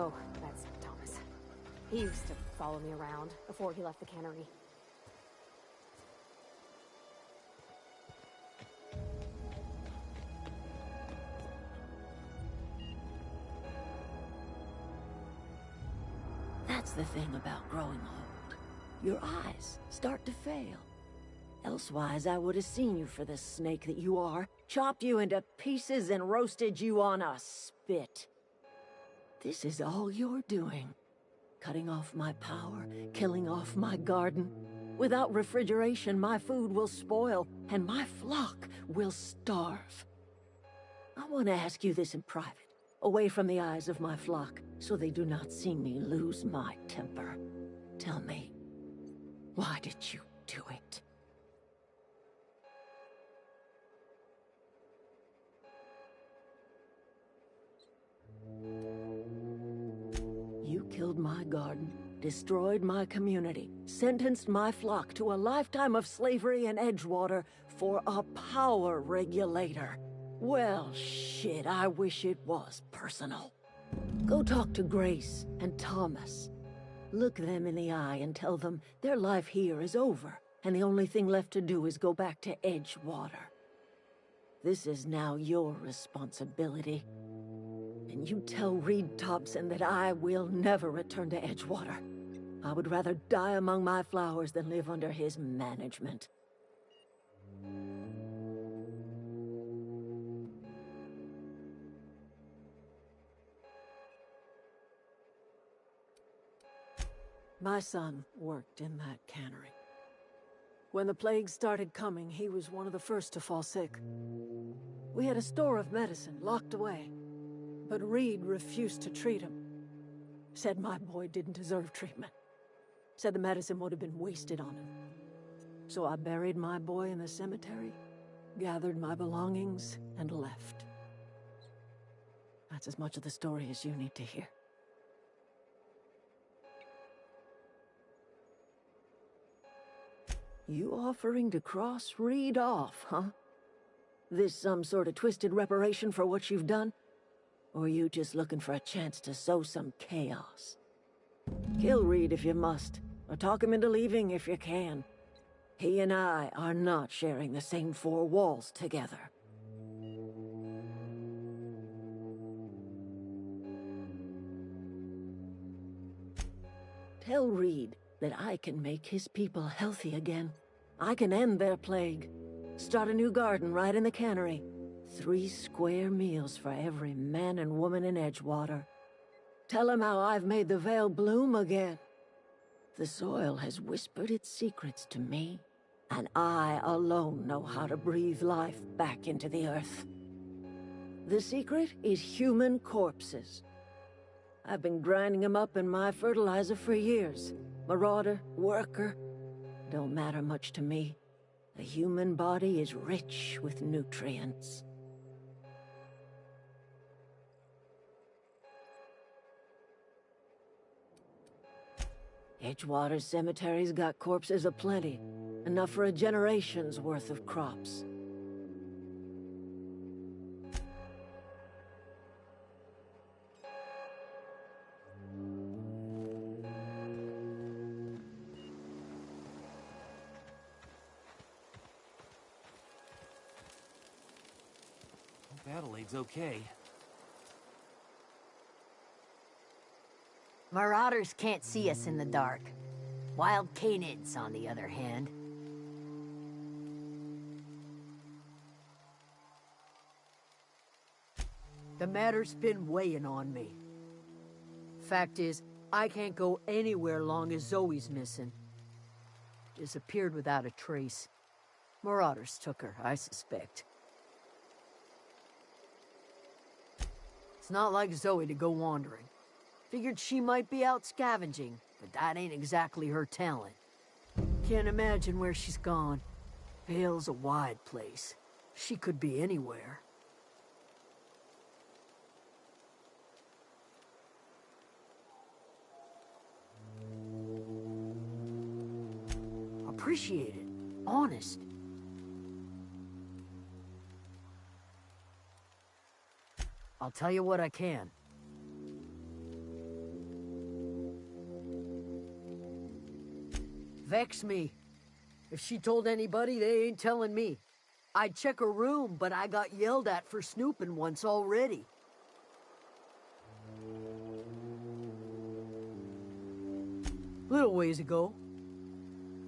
Oh, that's Thomas. He used to follow me around before he left the cannery. That's the thing about growing old. Your eyes start to fail. Elsewise, I would have seen you for the snake that you are, chopped you into pieces and roasted you on a spit. This is all you're doing. Cutting off my power, killing off my garden. Without refrigeration, my food will spoil, and my flock will starve. I want to ask you this in private, away from the eyes of my flock, so they do not see me lose my temper. Tell me, why did you do it? You killed my garden, destroyed my community, sentenced my flock to a lifetime of slavery in Edgewater for a power regulator. Well, shit, I wish it was personal. Go talk to Grace and Thomas. Look them in the eye and tell them their life here is over, and the only thing left to do is go back to Edgewater. This is now your responsibility. And you tell Reed Thompson that I will never return to Edgewater. I would rather die among my flowers than live under his management. My son worked in that cannery. When the plague started coming, he was one of the first to fall sick. We had a store of medicine locked away, but Reed refused to treat him. Said my boy didn't deserve treatment. Said the medicine would have been wasted on him. So I buried my boy in the cemetery, gathered my belongings, and left. That's as much of the story as you need to hear. You offering to cross Reed off, huh? This some sort of twisted reparation for what you've done? Or you just looking for a chance to sow some chaos? Kill Reed if you must, or talk him into leaving if you can. He and I are not sharing the same four walls together. Tell Reed that I can make his people healthy again. I can end their plague. Start a new garden right in the cannery. 3 square meals for every man and woman in Edgewater. Tell him how I've made the Vale bloom again. The soil has whispered its secrets to me, and I alone know how to breathe life back into the earth. The secret is human corpses. I've been grinding them up in my fertilizer for years. Marauder, worker, don't matter much to me. The human body is rich with nutrients. Edgewater Cemetery's got corpses aplenty, enough for a generation's worth of crops. Adelaide's okay. Marauders can't see us in the dark. Wild canids, on the other hand. The matter's been weighing on me. Fact is, I can't go anywhere long as Zoe's missing. Disappeared without a trace. Marauders took her, I suspect. It's not like Zoe to go wandering. Figured she might be out scavenging, but that ain't exactly her talent. Can't imagine where she's gone. Vale's a wide place. She could be anywhere. Appreciate it. Honest. I'll tell you what I can. Vex me. If she told anybody, they ain't telling me. I'd check her room, but I got yelled at for snooping once already. Little ways ago,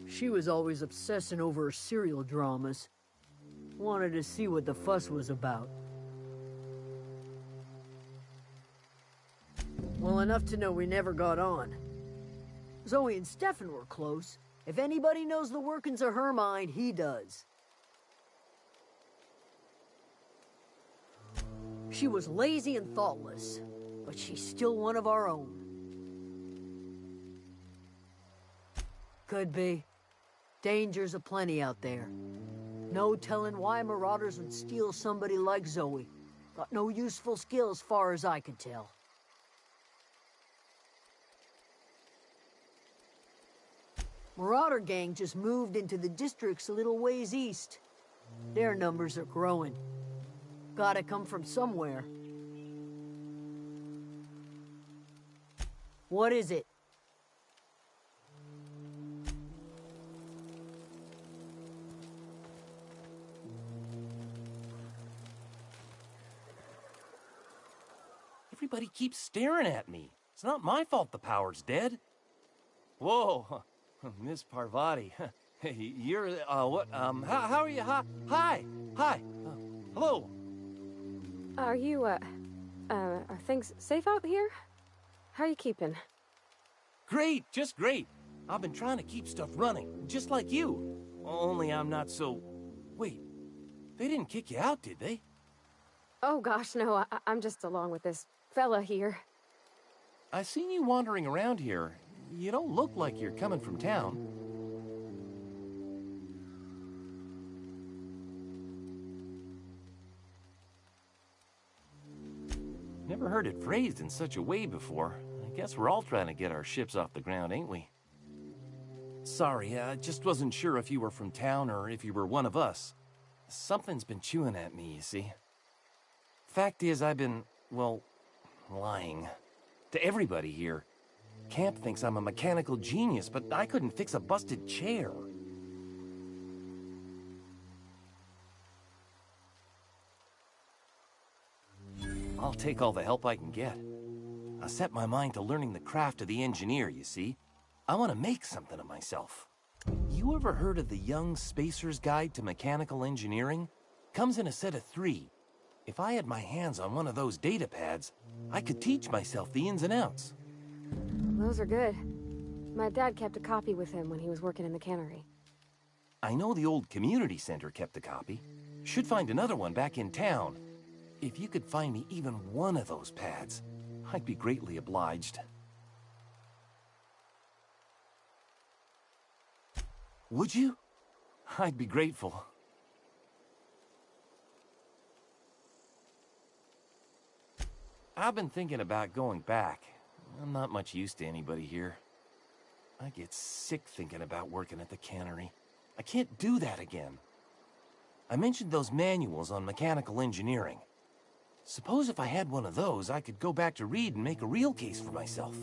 she was always obsessing over her serial dramas. Wanted to see what the fuss was about. Well, enough to know we never got on. Zoe and Stefan were close. If anybody knows the workings of her mind, he does. She was lazy and thoughtless, but she's still one of our own. Could be. Dangers aplenty out there. No telling why marauders would steal somebody like Zoe. Got no useful skills, far as I could tell. Marauder gang just moved into the districts a little ways east. Their numbers are growing. Gotta come from somewhere. What is it? Everybody keeps staring at me. It's not my fault the power's dead. Whoa, Miss Parvati. Hey, you're, what, how are you? Hi, hello. Are you, are things safe out here? How are you keeping? Great, just great. I've been trying to keep stuff running, just like you. Only I'm not so... Wait, they didn't kick you out, did they? Oh gosh, no, I'm just along with this fella here. I seen you wandering around here. You don't look like you're coming from town. Never heard it phrased in such a way before. I guess we're all trying to get our ships off the ground, ain't we? Sorry, I just wasn't sure if you were from town or if you were one of us. Something's been chewing at me, you see. Fact is, I've been, well, lying. To everybody here. Camp thinks I'm a mechanical genius, but I couldn't fix a busted chair. I'll take all the help I can get. I set my mind to learning the craft of the engineer, you see. I want to make something of myself. You ever heard of the Young Spacer's Guide to Mechanical Engineering? Comes in a set of 3. If I had my hands on one of those data pads, I could teach myself the ins and outs. Those are good. My dad kept a copy with him when he was working in the cannery. I know the old community center kept a copy. Should find another one back in town. If you could find me even one of those pads, I'd be greatly obliged. Would you? I'd be grateful. I've been thinking about going back. I'm not much use to anybody here. I get sick thinking about working at the cannery. I can't do that again. I mentioned those manuals on mechanical engineering. Suppose if I had one of those, I could go back to Reed and make a real case for myself.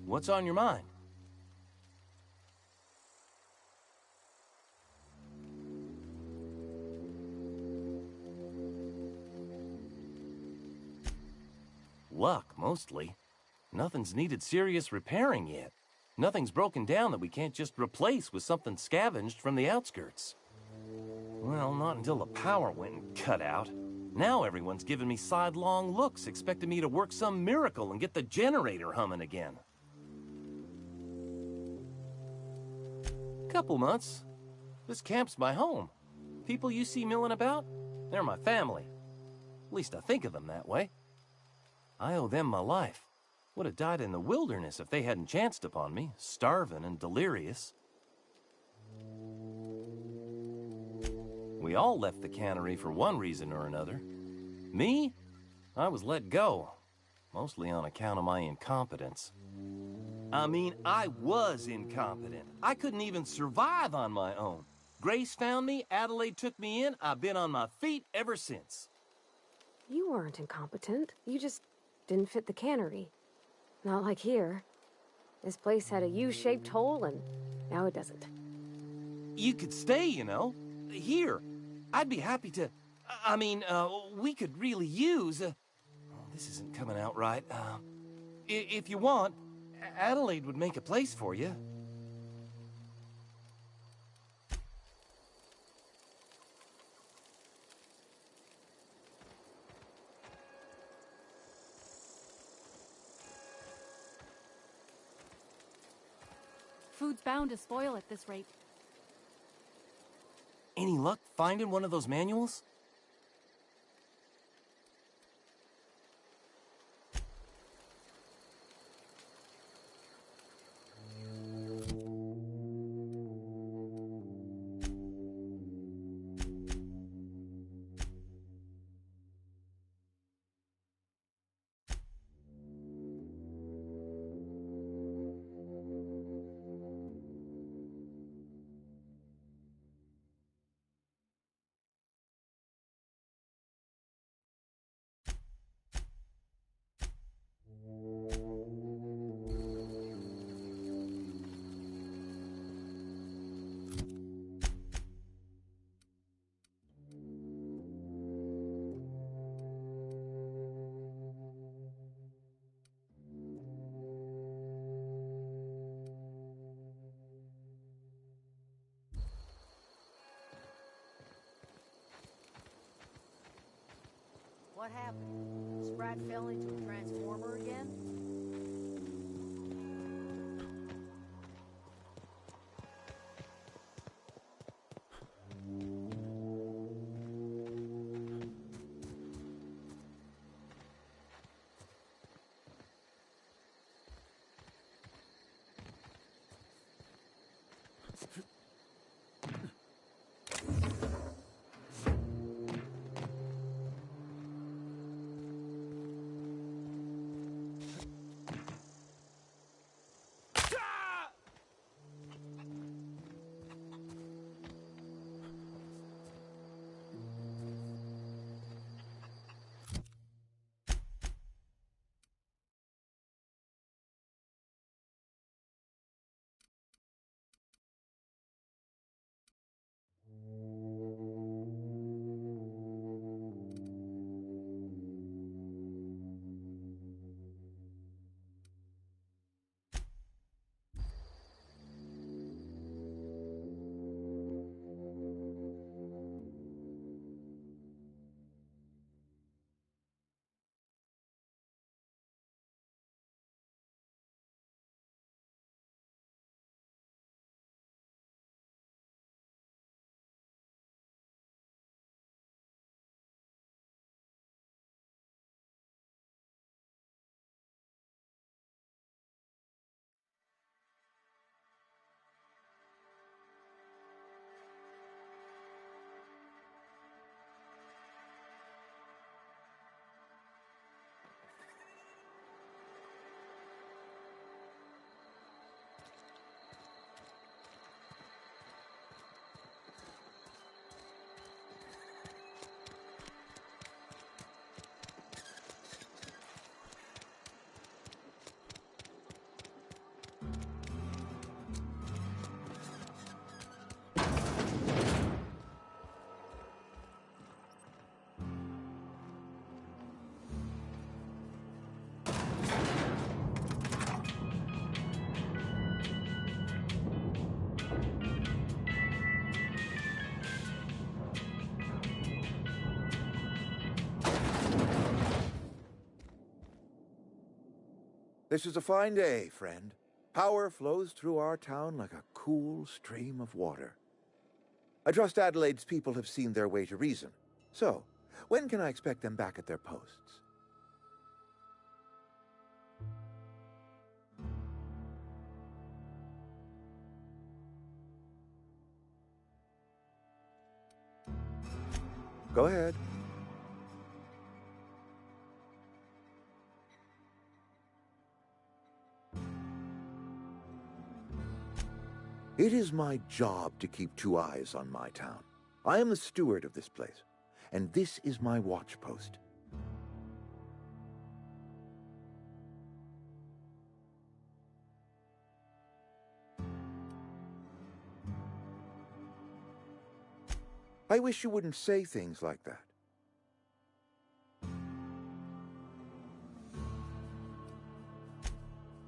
What's on your mind? Luck, mostly. Nothing's needed serious repairing yet. Nothing's broken down that we can't just replace with something scavenged from the outskirts. Well, not until the power went and cut out. Now everyone's giving me sidelong looks, expecting me to work some miracle and get the generator humming again. Couple months. This camp's my home. People you see milling about, they're my family. At least I think of them that way. I owe them my life. Would have died in the wilderness if they hadn't chanced upon me, starving and delirious. We all left the cannery for one reason or another. Me? I was let go, mostly on account of my incompetence. I mean, I was incompetent. I couldn't even survive on my own. Grace found me, Adelaide took me in, I've been on my feet ever since. You weren't incompetent. You just didn't fit the cannery. Not like here. This place had a U-shaped hole, and now it doesn't. You could stay, you know. Here. I'd be happy to... I mean, we could really use... oh, this isn't coming out right. If you want, Adelaide would make a place for you. Food's bound to spoil at this rate. Any luck finding one of those manuals? What happened? Sprat fell into a transformer again? This is a fine day, friend. Power flows through our town like a cool stream of water. I trust Adelaide's people have seen their way to reason. So, when can I expect them back at their posts? Go ahead. It is my job to keep two eyes on my town. I am the steward of this place, and this is my watch post. I wish you wouldn't say things like that.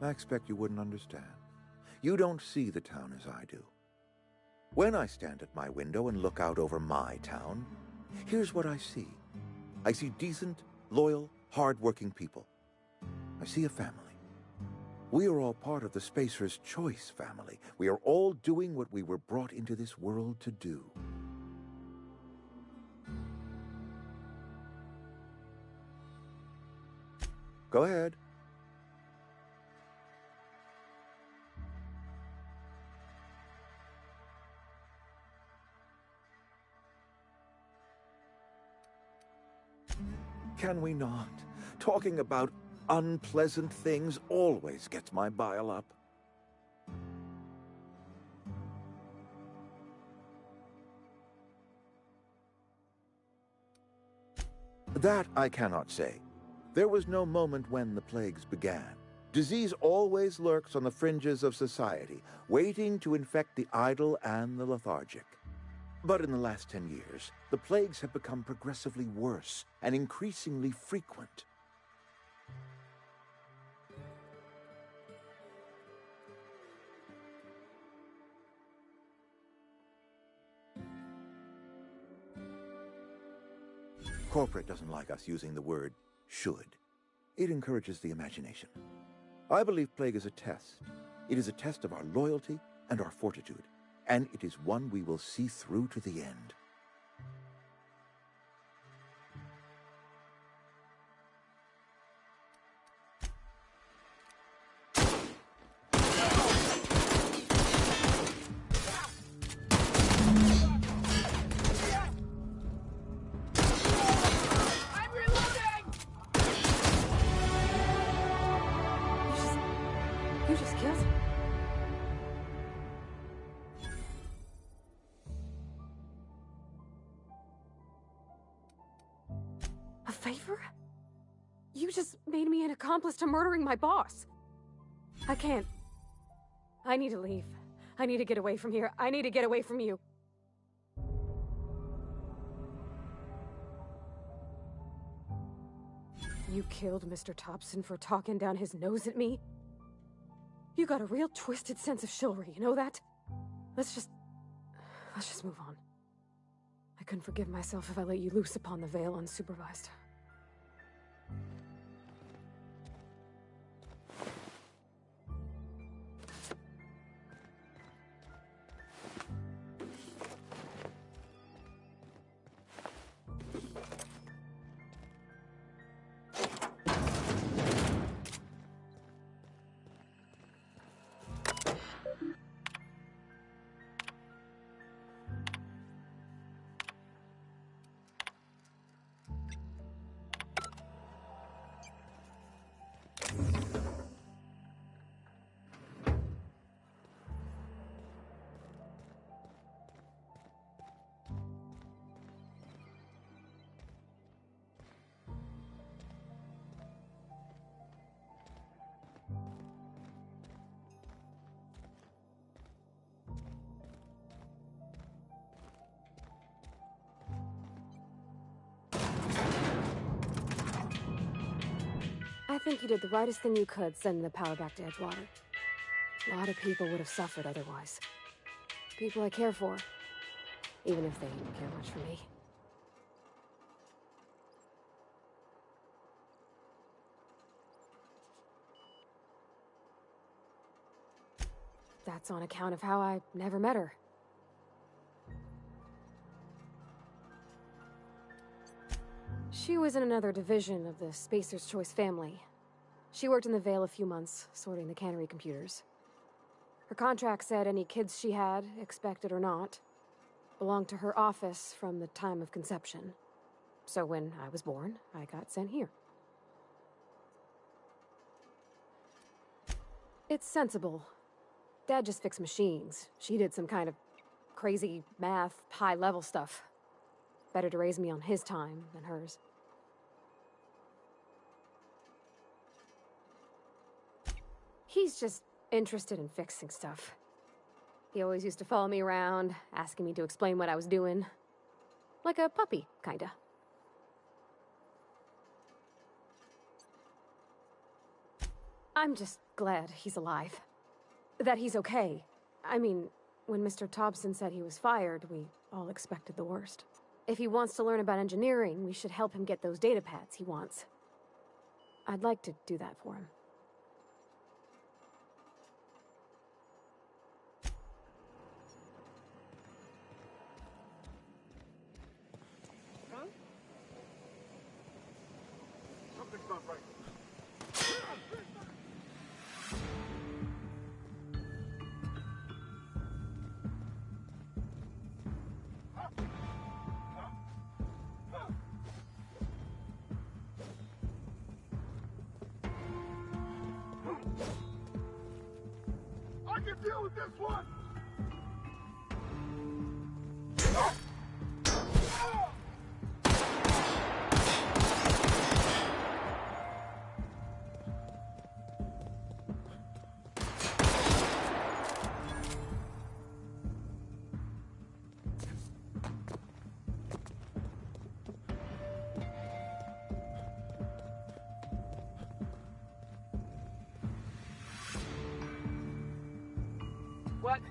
I expect you wouldn't understand. You don't see the town as I do. When I stand at my window and look out over my town, here's what I see. I see decent, loyal, hard-working people. I see a family. We are all part of the Spacer's Choice family. We are all doing what we were brought into this world to do. Go ahead. Can we not? Talking about unpleasant things always gets my bile up. That I cannot say. There was no moment when the plagues began. Disease always lurks on the fringes of society, waiting to infect the idle and the lethargic. But in the last 10 years, the plagues have become progressively worse and increasingly frequent. Corporate doesn't like us using the word should. It encourages the imagination. I believe plague is a test. It is a test of our loyalty and our fortitude, and it is one we will see through to the end. You just killed him. A favor? You just made me an accomplice to murdering my boss. I can't. I need to leave. I need to get away from here. I need to get away from you. You killed Mr. Thompson for talking down his nose at me? You got a real twisted sense of chivalry, you know that? Let's just move on. I couldn't forgive myself if I let you loose upon the Vale unsupervised. I think you did the rightest thing you could, sending the power back to Edgewater. A lot of people would have suffered otherwise. People I care for, even if they don't care much for me. That's on account of how I never met her. She was in another division of the Spacer's Choice family. She worked in the Vale a few months, sorting the cannery computers. Her contract said any kids she had, expected or not, belonged to her office from the time of conception. So when I was born, I got sent here. It's sensible. Dad just fixed machines. She did some kind of crazy math, high-level stuff. Better to raise me on his time than hers. He's just interested in fixing stuff. He always used to follow me around, asking me to explain what I was doing. Like a puppy, kinda. I'm just glad he's alive. That he's okay. I mean, when Mr. Thompson said he was fired, we all expected the worst. If he wants to learn about engineering, we should help him get those data pads he wants. I'd like to do that for him. Something's not right. I can deal with this one! What?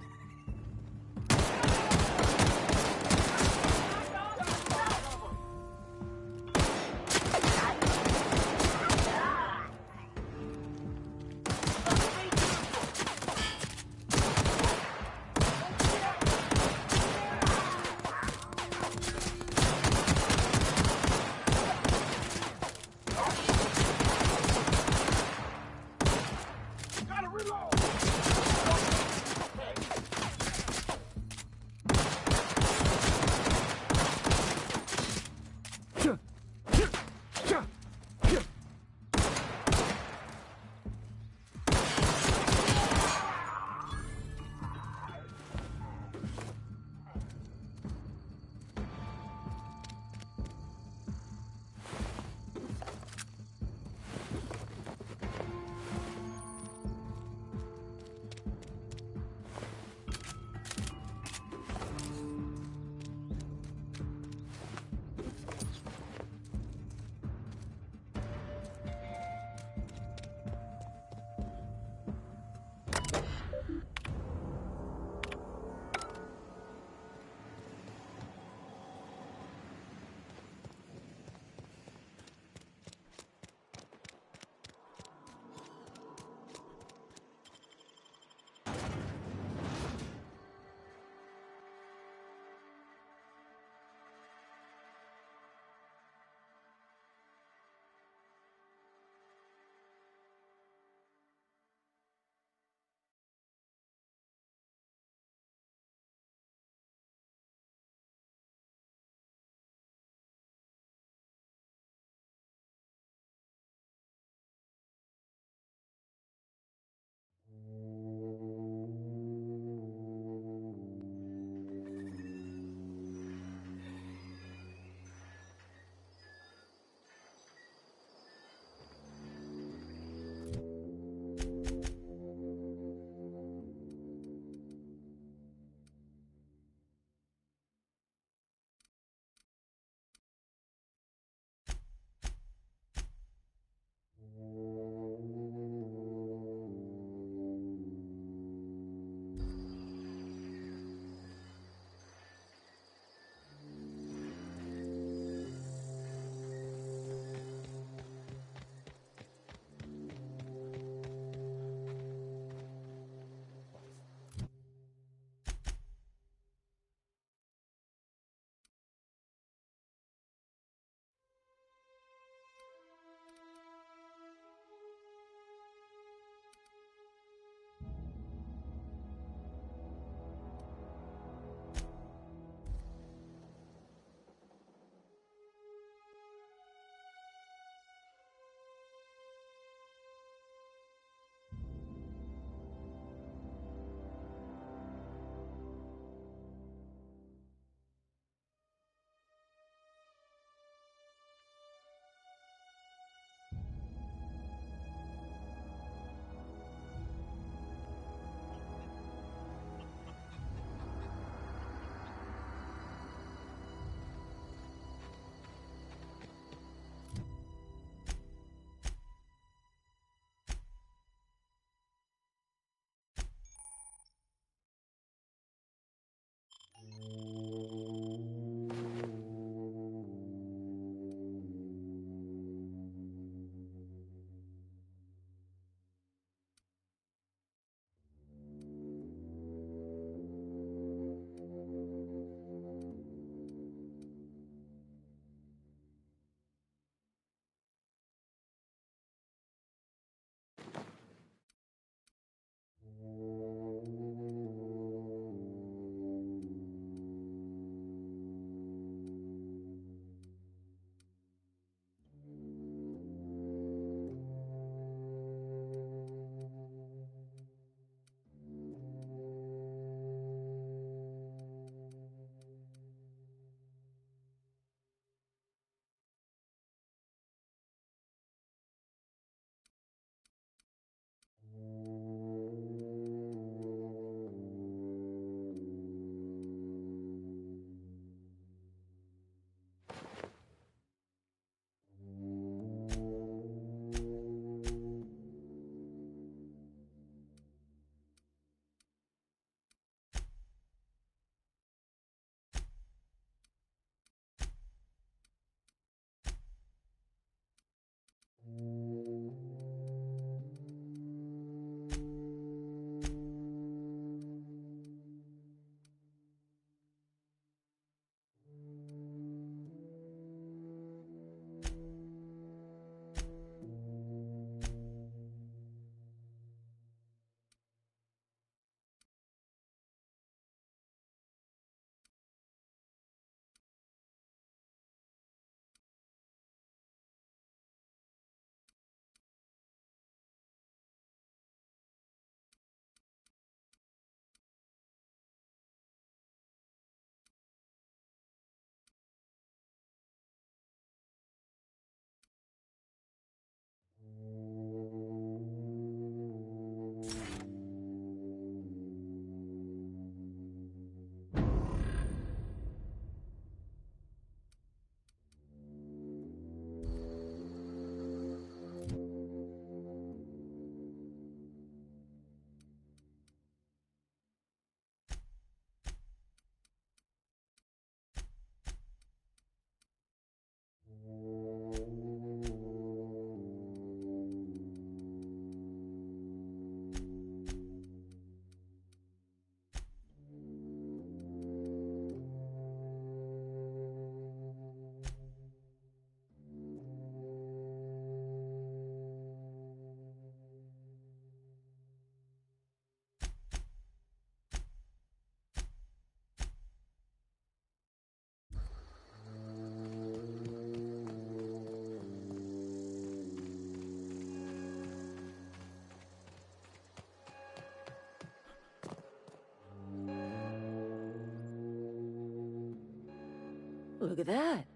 Look at that.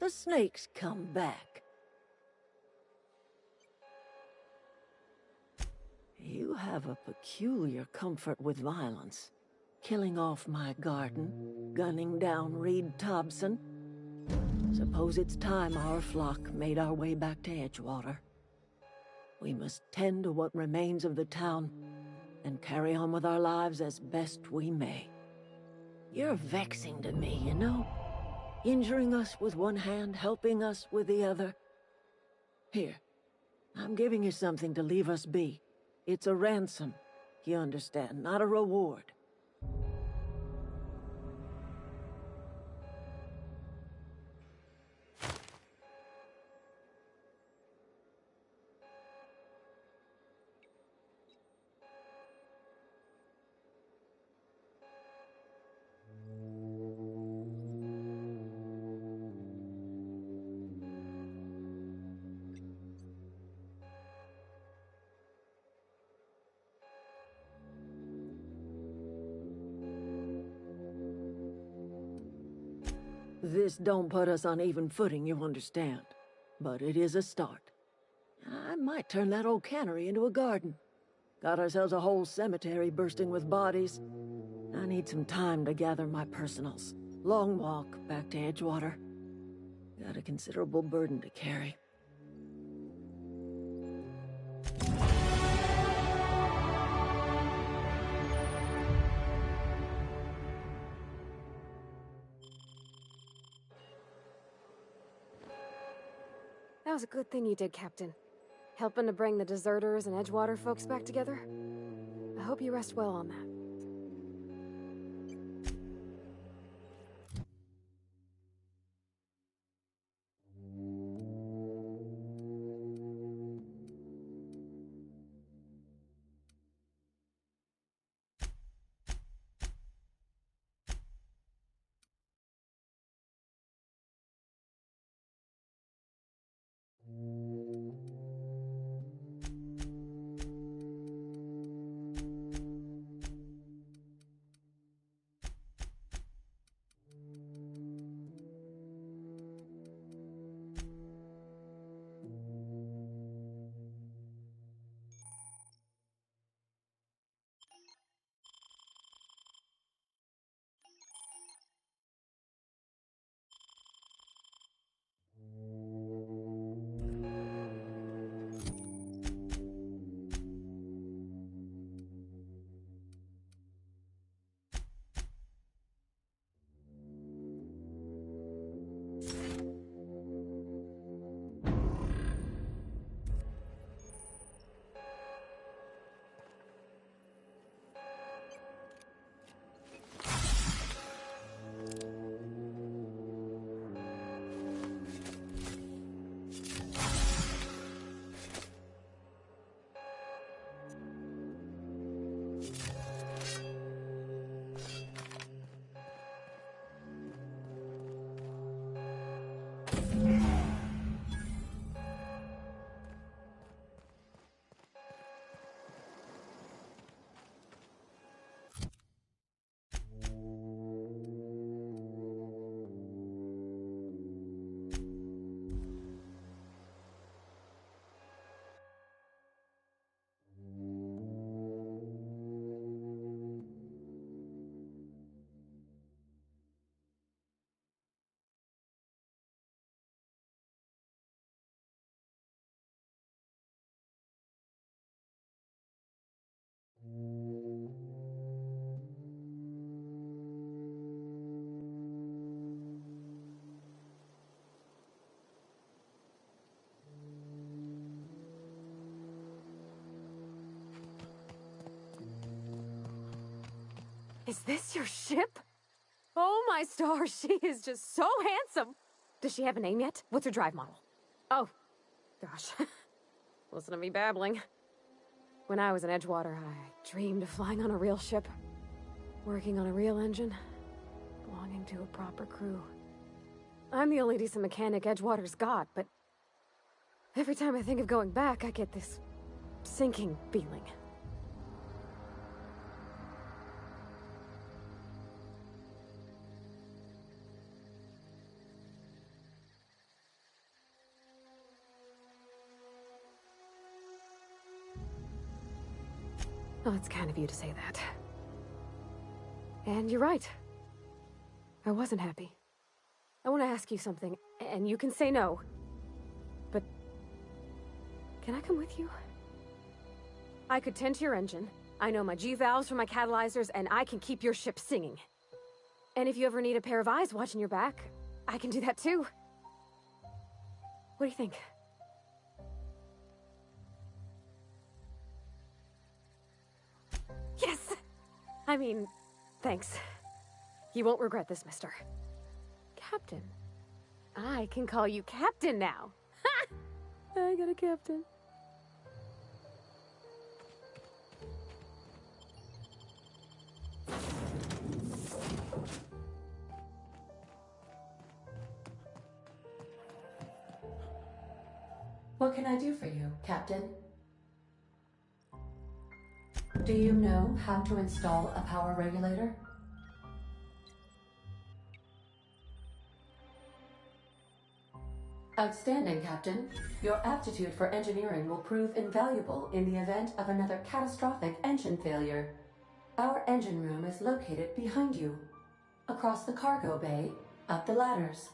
The snake's come back. You have a peculiar comfort with violence. Killing off my garden, gunning down Reed Thompson. Suppose it's time our flock made our way back to Edgewater. We must tend to what remains of the town and carry on with our lives as best we may. You're vexing to me, you know? Injuring us with one hand, helping us with the other. Here, I'm giving you something to leave us be. It's a ransom, you understand, not a reward. This don't put us on even footing, you understand. But it is a start. I might turn that old cannery into a garden. Got ourselves a whole cemetery bursting with bodies. I need some time to gather my personals. Long walk back to Edgewater. Got a considerable burden to carry. That was a good thing you did, Captain. Helping to bring the deserters and Edgewater folks back together. I hope you rest well on that. Is this your ship? Oh my stars, she is just so handsome. Does she have a name yet? What's her drive model? Oh, gosh. Listen to me babbling. When I was in Edgewater, I dreamed of flying on a real ship, working on a real engine, belonging to a proper crew. I'm the only decent mechanic Edgewater's got, but every time I think of going back, I get this sinking feeling. Oh, it's kind of you to say that. And you're right. I wasn't happy. I want to ask you something, and you can say no. But... can I come with you? I could tend to your engine. I know my G-valves from my catalyzers, and I can keep your ship singing. And if you ever need a pair of eyes watching your back, I can do that too. What do you think? Yes! I mean, thanks. You won't regret this, mister. Captain. I can call you Captain now. Ha! I got a captain. What can I do for you, Captain? Do you know how to install a power regulator? Outstanding, Captain. Your aptitude for engineering will prove invaluable in the event of another catastrophic engine failure. Our engine room is located behind you, across the cargo bay, up the ladders.